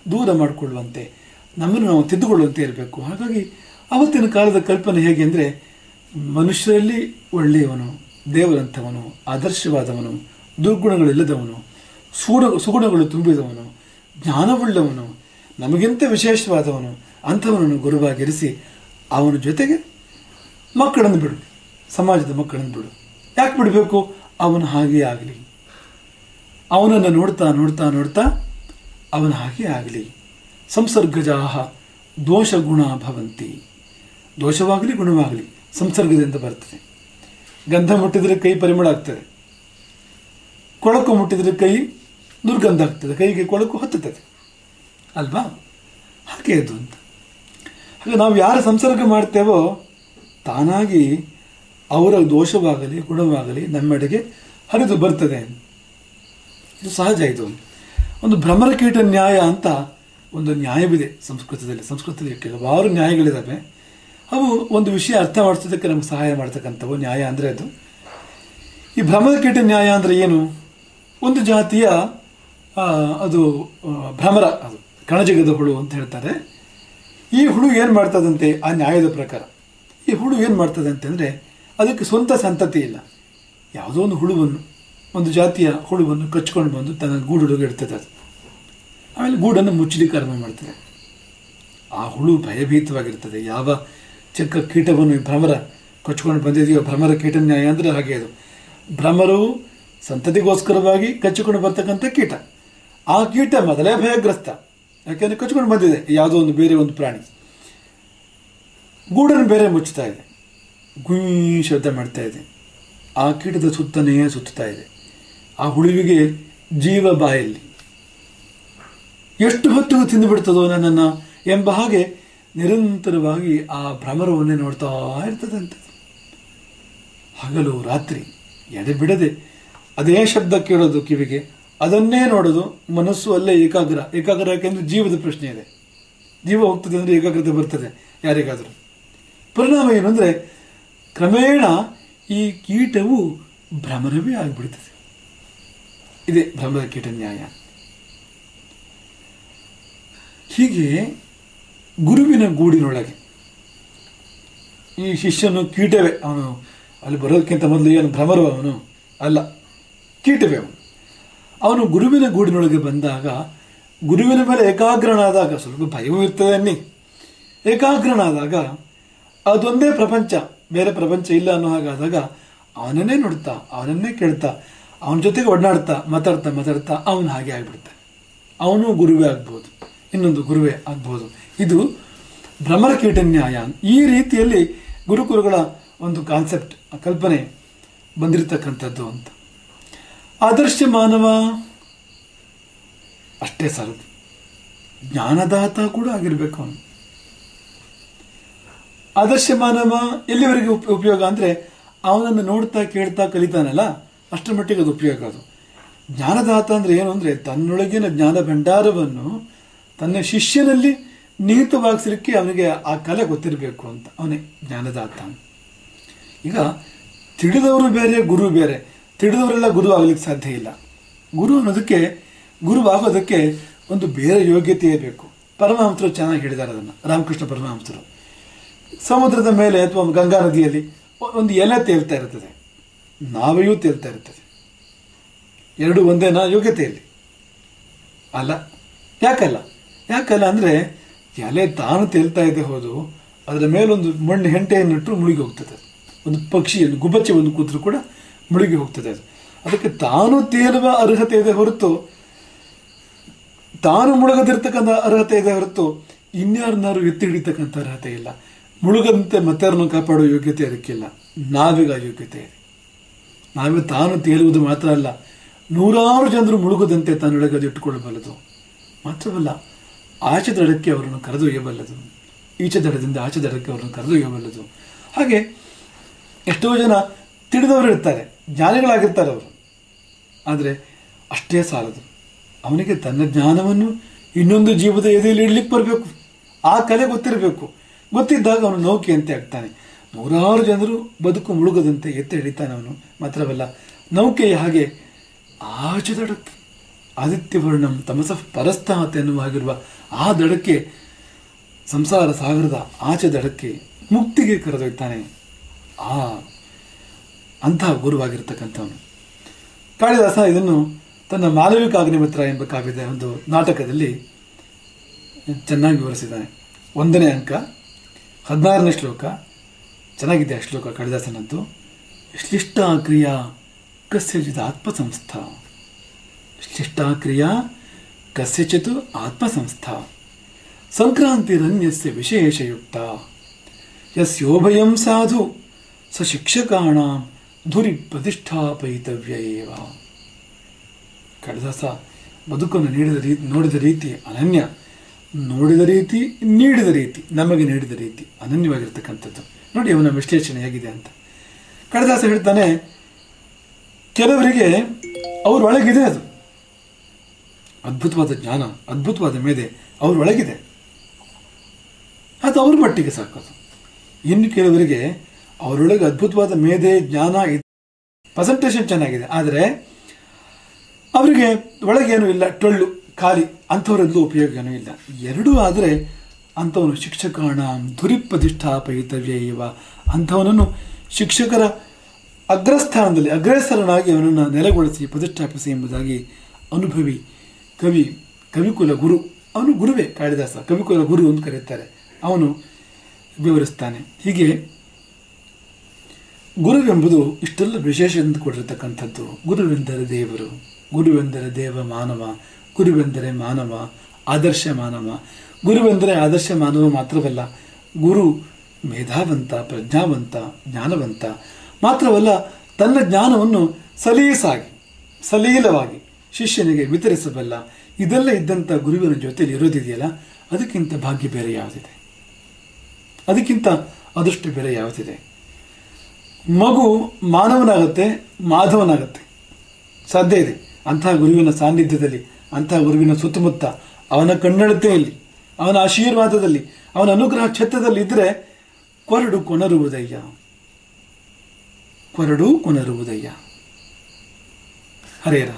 ದೂರ ಮಾಡಿಕೊಳ್ಳುವಂತೆ, ನಮ್ಮನ್ನು ನಾವು ತಿದ್ದುಕೊಳ್ಳುವಂತೆ ಇರಬೇಕು. ಹಾಗಾಗಿ ಆವತ್ತಿನ ಕಾಲದ ಕಲ್ಪನೆ ಹೇಗೆ ಅಂದರೆ, ಮನುಷ್ಯರಲ್ಲಿ ಒಳ್ಳೆಯವನು, ದೇವರಂಥವನು, ಆದರ್ಶವಾದವನು, ದುರ್ಗುಣಗಳಿಲ್ಲದವನು, ಸುಗುಣಗಳು ತುಂಬಿದವನು, ಜ್ಞಾನವುಳ್ಳವನು, ನಮಗಿಂತ ವಿಶೇಷವಾದವನು, ಅಂಥವನನ್ನು ಗುರುವಾಗಿರಿಸಿ ಅವನ ಜೊತೆಗೆ ಮಕ್ಕಳನ್ನು ಬಿಡು, ಸಮಾಜದ ಮಕ್ಕಳನ್ನು ಬಿಡು. ಯಾಕೆ ಬಿಡಬೇಕು? ಅವನು ಹಾಗೇ ಆಗಲಿ, ಅವನನ್ನು ನೋಡ್ತಾ ನೋಡ್ತಾ ನೋಡ್ತಾ ಅವನ ಹಾಗೆ ಆಗಲಿ. ಸಂಸರ್ಗಜಾಹ ದೋಷ ಗುಣ ಭವಂತಿ. ದೋಷವಾಗಲಿ ಗುಣವಾಗಲಿ ಸಂಸರ್ಗದಿಂದ ಬರ್ತದೆ. ಗಂಧ ಮುಟ್ಟಿದರೆ ಕೈ ಪರಿಮಳ ಆಗ್ತದೆ, ಕೊಳಕು ಮುಟ್ಟಿದರೆ ಕೈ ದುರ್ಗಂಧ ಆಗ್ತದೆ, ಕೈಗೆ ಕೊಳಕು ಹತ್ತುತ್ತದೆ ಅಲ್ವಾ? ಹಾಗೆ ಅದು ಅಂತ. ಹಾಗೆ ನಾವು ಯಾರು ಸಂಸರ್ಗ ಮಾಡ್ತೇವೋ ತಾನಾಗಿ ಅವರ ದೋಷವಾಗಲಿ ಗುಣವಾಗಲಿ ನಮ್ಮೆಡೆಗೆ ಹರಿದು ಬರ್ತದೆ. ಇದು ಸಹಜ. ಇದು ಒಂದು ಭ್ರಮರಕೀಟ ನ್ಯಾಯ ಅಂತ ಒಂದು ನ್ಯಾಯವಿದೆ ಸಂಸ್ಕೃತದಲ್ಲಿ. ಸಂಸ್ಕೃತದಲ್ಲಿ ಕೆಲವಾರು ನ್ಯಾಯಗಳಿದ್ದಾವೆ. ಅವು ಒಂದು ವಿಷಯ ಅರ್ಥ ಮಾಡಿಸೋದಕ್ಕೆ ನಮ್ಗೆ ಸಹಾಯ ಮಾಡ್ತಕ್ಕಂಥವು ನ್ಯಾಯ ಅಂದರೆ ಅದು. ಈ ಭ್ರಮರಕೀಟ ನ್ಯಾಯ ಅಂದರೆ ಏನು? ಒಂದು ಜಾತಿಯ ಅದು ಭ್ರಮರ, ಅದು ಕಣಜಗದ ಹುಳು ಅಂತ ಹೇಳ್ತಾರೆ. ಈ ಹುಳು ಏನು ಮಾಡ್ತದಂತೆ ಆ ನ್ಯಾಯದ ಪ್ರಕಾರ? ಈ ಹುಳು ಏನು ಮಾಡ್ತದೆ ಅಂತಂದರೆ ಅದಕ್ಕೆ ಸ್ವಂತ ಸಂತತಿ ಇಲ್ಲ. ಯಾವುದೋ ಒಂದು ಹುಳುವನ್ನು, ಒಂದು ಜಾತಿಯ ಹುಳುವನ್ನು ಕಚ್ಕೊಂಡು ಬಂದು ತನ್ನ ಗೂಡೊಳಗೆ ಇಡ್ತದೆ. ಅದು ಆಮೇಲೆ ಗೂಡನ್ನು ಮುಚ್ಚಲಿಕ್ಕೆ ಆರಂಭ ಮಾಡ್ತದೆ. ಆ ಹುಳು ಭಯಭೀತವಾಗಿರ್ತದೆ. ಯಾವ ಚಿಕ್ಕ ಕೀಟವನ್ನು ಭ್ರಮರ ಕಚ್ಕೊಂಡು ಬಂದಿದೆಯೋ, ಭ್ರಮರ ಕೀಟ ನ್ಯಾಯ ಅಂದರೆ ಹಾಗೆ. ಅದು ಭ್ರಮರವು ಸಂತತಿಗೋಸ್ಕರವಾಗಿ ಕಚ್ಚಿಕೊಂಡು ಬರ್ತಕ್ಕಂಥ ಕೀಟ. ಆ ಕೀಟ ಮೊದಲೇ ಭಯಗ್ರಸ್ತ, ಯಾಕೆಂದರೆ ಕಚ್ಕೊಂಡು ಬಂದಿದೆ ಯಾವುದೋ ಒಂದು ಬೇರೆ ಒಂದು ಪ್ರಾಣಿ. ಗೂಡನ್ನು ಬೇರೆ ಮುಚ್ಚುತ್ತಾ ಇದೆ, ಗುಯ್ ಶಬ್ದ ಮಾಡ್ತಾ ಇದೆ. ಆ ಕೀಟದ ಸುತ್ತನೇ ಸುತ್ತಾ ಇದೆ. ಆ ಹುಳುವಿಗೆ ಜೀವ ಬಾಯಲ್ಲಿ, ಎಷ್ಟು ಹೊತ್ತಿಗೂ ತಿಂದುಬಿಡ್ತದೋ ನನ್ನನ್ನು ಎಂಬ ಹಾಗೆ ನಿರಂತರವಾಗಿ ಆ ಭ್ರಮರವನ್ನೇ ನೋಡ್ತಾ ಇರ್ತದಂತೆ. ಹಗಲು ರಾತ್ರಿ ಎಡೆಬಿಡದೆ ಅದೇ ಶಬ್ದ ಕೇಳೋದು ಕಿವಿಗೆ, ಅದನ್ನೇ ನೋಡೋದು. ಮನಸ್ಸು ಅಲ್ಲೇ ಏಕಾಗ್ರ. ಯಾಕೆಂದರೆ ಜೀವದ ಪ್ರಶ್ನೆ ಇದೆ. ಜೀವ ಹೋಗ್ತದೆ ಅಂದರೆ ಏಕಾಗ್ರತೆ ಬರ್ತದೆ ಯಾರಿಗಾದರೂ. ಪರಿಣಾಮ ಏನು ಅಂದರೆ ಕ್ರಮೇಣ ಈ ಕೀಟವು ಭ್ರಮರವೇ ಆಗಿಬಿಡ್ತದೆ. ಇದೇ ಭ್ರಮರ ಕೀಟ ನ್ಯಾಯ. ಹೀಗೆ ಗುರುವಿನ ಗೂಡಿನೊಳಗೆ ಈ ಶಿಷ್ಯನು ಕೀಟವೇ. ಅವನು ಅಲ್ಲಿ ಬರೋದಕ್ಕಿಂತ ಮೊದಲು ಏನು ಭ್ರಮರು ಅವನು ಅಲ್ಲ, ಕೀಟವೇ ಅವನು. ಅವನು ಗುರುವಿನ ಗೂಡಿನೊಳಗೆ ಬಂದಾಗ, ಗುರುವಿನ ಮೇಲೆ ಏಕಾಗ್ರನಾದಾಗ, ಸ್ವಲ್ಪ ಭಯವೂ ಇರ್ತದೆ ಅನ್ನಿ, ಏಕಾಗ್ರನಾದಾಗ ಅದೊಂದೇ ಪ್ರಪಂಚ, ಬೇರೆ ಪ್ರಪಂಚ ಇಲ್ಲ ಅನ್ನೋ ಹಾಗಾದಾಗ ಅವನನ್ನೇ ನೋಡ್ತಾ, ಅವನನ್ನೇ ಕೇಳ್ತಾ, ಅವನ ಜೊತೆಗೆ ಒಡನಾಡ್ತಾ ಮಾತಾಡ್ತಾ ಅವನು ಹಾಗೆ ಆಗಿಬಿಡ್ತಾನೆ. ಅವನು ಗುರುವೇ ಆಗ್ಬೋದು, ಇನ್ನೊಂದು ಗುರುವೇ ಆಗ್ಬೋದು. ಇದು ಭ್ರಮರ ಕೀಟ ನ್ಯಾಯ. ಈ ರೀತಿಯಲ್ಲಿ ಗುರುಕುರುಗಳ ಒಂದು ಕಾನ್ಸೆಪ್ಟ್, ಕಲ್ಪನೆ ಬಂದಿರತಕ್ಕಂಥದ್ದು ಅಂತ. ಆದರ್ಶ ಮಾನವ ಅಷ್ಟೇ ಸಾಲದು, ಜ್ಞಾನದಾತ ಕೂಡ ಆಗಿರ್ಬೇಕು ಅವನು. ಆದರ್ಶ ಮಾನವ ಎಲ್ಲಿವರೆಗೆ ಉಪಯೋಗ ಅಂದರೆ ಅವನನ್ನು ನೋಡ್ತಾ ಕೇಳ್ತಾ ಕಲಿತಾನಲ್ಲ, ಅಷ್ಟರ ಮಟ್ಟಿಗೆ ಅದು ಉಪಯೋಗ. ಅದು ಜ್ಞಾನದಾತ ಅಂದರೆ ಏನು ಅಂದರೆ ತನ್ನೊಳಗಿನ ಜ್ಞಾನ ಭಂಡಾರವನ್ನು ತನ್ನ ಶಿಷ್ಯನಲ್ಲಿ ನಿಹಿತವಾಗಿಸಲಿಕ್ಕೆ ಅವನಿಗೆ ಆ ಕಲೆ ಗೊತ್ತಿರಬೇಕು ಅಂತ, ಅವನೇ ಜ್ಞಾನದಾತ. ಈಗ ತಿಳಿದವರು ಬೇರೆ, ಗುರು ಬೇರೆ. ತಿಳಿದವರೆಲ್ಲ ಗುರು ಆಗಲಿಕ್ಕೆ ಸಾಧ್ಯ ಇಲ್ಲ. ಗುರು ಅನ್ನೋದಕ್ಕೆ, ಗುರುವಾಗೋದಕ್ಕೆ ಒಂದು ಬೇರೆ ಯೋಗ್ಯತೆಯೇ ಬೇಕು. ಪರಮಹಂಸರು ಚೆನ್ನಾಗಿ ಹೇಳಿದ್ದಾರೆ ಅದನ್ನು, ರಾಮಕೃಷ್ಣ ಪರಮಹಂಸರು. ಸಮುದ್ರದ ಮೇಲೆ ಅಥವಾ ಗಂಗಾ ನದಿಯಲ್ಲಿ ಒಂದು ಎಲೆ ತೇಲ್ತಾ ಇರ್ತದೆ, ನಾವೆಯೂ ತೇಲ್ತಾ ಇರ್ತದೆ. ಎರಡು ಒಂದೇನಾ ಯೋಗ್ಯತೆಯಲ್ಲಿ? ಅಲ್ಲ. ಯಾಕಲ್ಲ ಅಂದರೆ ಎಲೆ ತಾನು ತೇಲ್ತಾ ಇದೆ ಹೋದು, ಅದರ ಮೇಲೊಂದು ಮಣ್ಣು ಹೆಂಟೆಯನ್ನಿಟ್ಟರು ಮುಳುಗಿ ಹೋಗ್ತದೆ. ಒಂದು ಪಕ್ಷಿಯನ್ನು, ಗುಬ್ಬಚ್ಚಿಯನ್ನು ಕೂತರೂ ಕೂಡ ಮುಳುಗಿ ಹೋಗ್ತದೆ ಅದು. ಅದಕ್ಕೆ ತಾನು ತೇಲುವ ಅರ್ಹತೆ ಇದೆ ಹೊರತು, ತಾನು ಮುಳುಗದಿರ್ತಕ್ಕಂಥ ಅರ್ಹತೆ ಇದೆ ಹೊರತು ಇನ್ಯಾರನ್ನಾರು ಎತ್ತಿ ಹಿಡಿತಕ್ಕಂಥ ಅರ್ಹತೆ ಇಲ್ಲ. ಮುಳುಗದಂತೆ ಮತ್ತಾರನ್ನು ಕಾಪಾಡೋ ಯೋಗ್ಯತೆ ಅದಕ್ಕಿಲ್ಲ. ನಾವೀಗ ಯೋಗ್ಯತೆ ಇದೆ. ನಾವೇ ತಾನು ತೇಲುವುದು ಮಾತ್ರ ಅಲ್ಲ, ನೂರಾರು ಜನರು ಮುಳುಗದಂತೆ ತನ್ನೊಳಗೆ ಅದು ಇಟ್ಟುಕೊಳ್ಳಬಲ್ಲದು. ಮಾತ್ರವಲ್ಲ, ಆಚೆ ದಡಕ್ಕೆ ಅವರನ್ನು ಕರೆದೊಯ್ಯಬಲ್ಲದು, ಈಚೆ ದಡದಿಂದ ಆಚೆ ದಡಕ್ಕೆ ಅವರನ್ನು ಕರೆದೊಯ್ಯಬಲ್ಲದು. ಹಾಗೆ ಎಷ್ಟೋ ಜನ ತಿಳಿದವರು ಇರ್ತಾರೆ, ಜ್ಞಾನಿಗಳಾಗಿರ್ತಾರೆ ಅವರು. ಆದರೆ ಅಷ್ಟೇ ಸಾಲದು, ಅವನಿಗೆ ತನ್ನ ಜ್ಞಾನವನ್ನು ಇನ್ನೊಂದು ಜೀವದ ಎದೆಯಲ್ಲಿ ಇಡ್ಲಿಕ್ಕೆ ಬರಬೇಕು. ಆ ಕಲೆ ಗೊತ್ತಿರಬೇಕು. ಗೊತ್ತಿದ್ದಾಗ ಅವನು ನೌಕೆಯಂತೆ ಆಗ್ತಾನೆ. ನೂರಾರು ಜನರು ಬದುಕು ಮುಳುಗದಂತೆ ಎತ್ತಿ ಹಿಡಿತಾನೆ ಅವನು. ಮಾತ್ರವಲ್ಲ, ನೌಕೆಯ ಹಾಗೆ ಆಚೆ ದಡಕ್ಕೆ, ಆದಿತ್ಯವರ್ಣಂ ತಮಸಃ ಪರಸ್ತಾತ್ ಎನ್ನುವ ಹಾಗಿರುವ ಆ ದಡಕ್ಕೆ, ಸಂಸಾರ ಸಾಗರದ ಆಚೆ ದಡಕ್ಕೆ, ಮುಕ್ತಿಗೆ ಕರೆದೊಯ್ತಾನೆ ಅಂತಹ ಗುರುವಾಗಿರ್ತಕ್ಕಂಥವನು. ಕಾಳಿದಾಸ ಇದನ್ನು ತನ್ನ ಮಾಲವಿಕ ಅಗ್ನಿಮಿತ್ರ ಎಂಬ ಕಾವ್ಯದ ಒಂದು ನಾಟಕದಲ್ಲಿ ಚೆನ್ನಾಗಿ ವಿವರಿಸಿದ್ದಾನೆ. 1ನೇ ಅಂಕ 16ನೇ ಶ್ಲೋಕ ಚೆನ್ನಾಗಿದೆ. ಆ ಶ್ಲೋಕ ಕಾಳಿದಾಸನದ್ದು. ಶ್ಲಿಷ್ಟ ಕ್ರಿಯಾ ಕಸ್ಯಚಿತ್ ಆತ್ಮಸಂಸ್ಥಾ, ಶ್ಲಿಷ್ಟ ಕ್ರಿಯಾ ಕಸ್ಯಚಿತ್ ಆತ್ಮಸಂಸ್ಥಾ, ಸಂಕ್ರಾಂತಿರನ್ಯಸ್ಯ ವಿಶೇಷಯುಕ್ತ, ಯಸ್ಯೋಭಯಂ ಸಾಧು ಸ ಶಿಕ್ಷಕಾಣಾಂ ಧುರಿ ಪ್ರತಿಷ್ಠಾಪಯಿತವ್ಯ ಏವ. ಕಾಳಿದಾಸ ಬದುಕನ್ನು ನೋಡಿದ ರೀತಿ ಅನನ್ಯ. ನೋಡಿದ ರೀತಿ, ನೀಡಿದ ರೀತಿ, ನಮಗೆ ನೀಡಿದ ರೀತಿ ಅನನ್ಯವಾಗಿರ್ತಕ್ಕಂಥದ್ದು. ನೋಡಿ ಅವನ ವಿಶ್ಲೇಷಣೆ ಹೇಗಿದೆ ಅಂತ. ಕಾಳಿದಾಸ ಹೇಳ್ತಾನೆ, ಕೆಲವರಿಗೆ ಅವರೊಳಗಿದೆ ಅದು ಅದ್ಭುತವಾದ ಜ್ಞಾನ, ಅದ್ಭುತವಾದ ಮೇಧೆ ಅವರೊಳಗಿದೆ, ಅದು ಅವ್ರ ಮಟ್ಟಿಗೆ ಸಾಕೋದು. ಇನ್ನು ಕೆಲವರಿಗೆ ಅವರೊಳಗೆ ಅದ್ಭುತವಾದ ಮೇಧೆ, ಜ್ಞಾನ, ಪ್ರೆಸೆಂಟೇಷನ್ ಚೆನ್ನಾಗಿದೆ, ಆದರೆ ಅವರಿಗೆ ಒಳಗೇನೂ ಇಲ್ಲ, ಟೊಳ್ಳು, ಖಾಲಿ, ಅಂಥವರೆಲ್ಲೂ ಉಪಯೋಗ ಏನೂ ಇಲ್ಲ. ಎರಡೂ ಆದರೆ ಅಂಥವನು ಶಿಕ್ಷಕಾಣ ಧುರಿಪ್ರತಿಷ್ಠಾಪಯಿತವ್ಯ ಇವ, ಅಂಥವನನ್ನು ಶಿಕ್ಷಕರ ಅಗ್ರಸ್ಥಾನದಲ್ಲಿ ಅಗ್ರೇಸರನಾಗಿ ಅವನನ್ನು ನೆಲೆಗೊಳಿಸಿ ಪ್ರತಿಷ್ಠಾಪಿಸಿ ಎಂಬುದಾಗಿ ಅನುಭವಿ ಕವಿಕುಲ ಗುರು, ಅವನು ಗುರುವೇ, ಕಾಳಿದಾಸ ಕವಿಕುಲ ಗುರು ಅಂತ ಕರೆಯುತ್ತಾರೆ, ಅವನು ವಿವರಿಸ್ತಾನೆ. ಹೀಗೆ ಗುರುವೆಂಬುದು ಇಷ್ಟೆಲ್ಲ ವಿಶೇಷದಿಂದ ಕೊಟ್ಟಿರ್ತಕ್ಕಂಥದ್ದು. ಗುರುವೆಂದರೆ ದೇವರು, ಗುರುವೆಂದರೆ ದೇವ ಮಾನವ, ಗುರುವೆಂದರೆ ಮಾನವ, ಆದರ್ಶ ಮಾನವ. ಗುರುವೆಂದರೆ ಆದರ್ಶ ಮಾನವ ಮಾತ್ರವಲ್ಲ, ಗುರು ಮೇಧಾವಂತ, ಪ್ರಜ್ಞಾವಂತ, ಜ್ಞಾನವಂತ ಮಾತ್ರವಲ್ಲ, ತನ್ನ ಜ್ಞಾನವನ್ನು ಸಲೀಲವಾಗಿ ಶಿಷ್ಯನಿಗೆ ವಿತರಿಸಬಲ್ಲ. ಇದೆಲ್ಲ ಇದ್ದಂಥ ಗುರುವಿನ ಜೊತೆಯಲ್ಲಿ ಇರೋದಿದೆಯಲ್ಲ, ಅದಕ್ಕಿಂತ ಭಾಗ್ಯ ಬೇರೆ ಯಾವುದಿದೆ? ಅದಕ್ಕಿಂತ ಅದೃಷ್ಟ ಬೇರೆ ಯಾವುದಿದೆ? ಮಗು ಮಾನವನಾಗತ್ತೆ, ಮಾಧವನಾಗತ್ತೆ, ಸಾಧ್ಯ ಇದೆ. ಅಂತಹ ಗುರುವಿನ ಸಾನ್ನಿಧ್ಯದಲ್ಲಿ, ಅಂತಹ ಗುರುವಿನ ಸುತ್ತಮುತ್ತ, ಅವನ ಕಣ್ಣಳತೆಯಲ್ಲಿ, ಅವನ ಆಶೀರ್ವಾದದಲ್ಲಿ, ಅವನ ಅನುಗ್ರಹ ಛತ್ರದಲ್ಲಿ ಇದ್ದರೆ ಕೊರಡು ಕೊನರುವುದಯ್ಯ, ಕೊರಡು ಕೊನರುವುದಯ್ಯ. ಹರೇ ರಾಮ.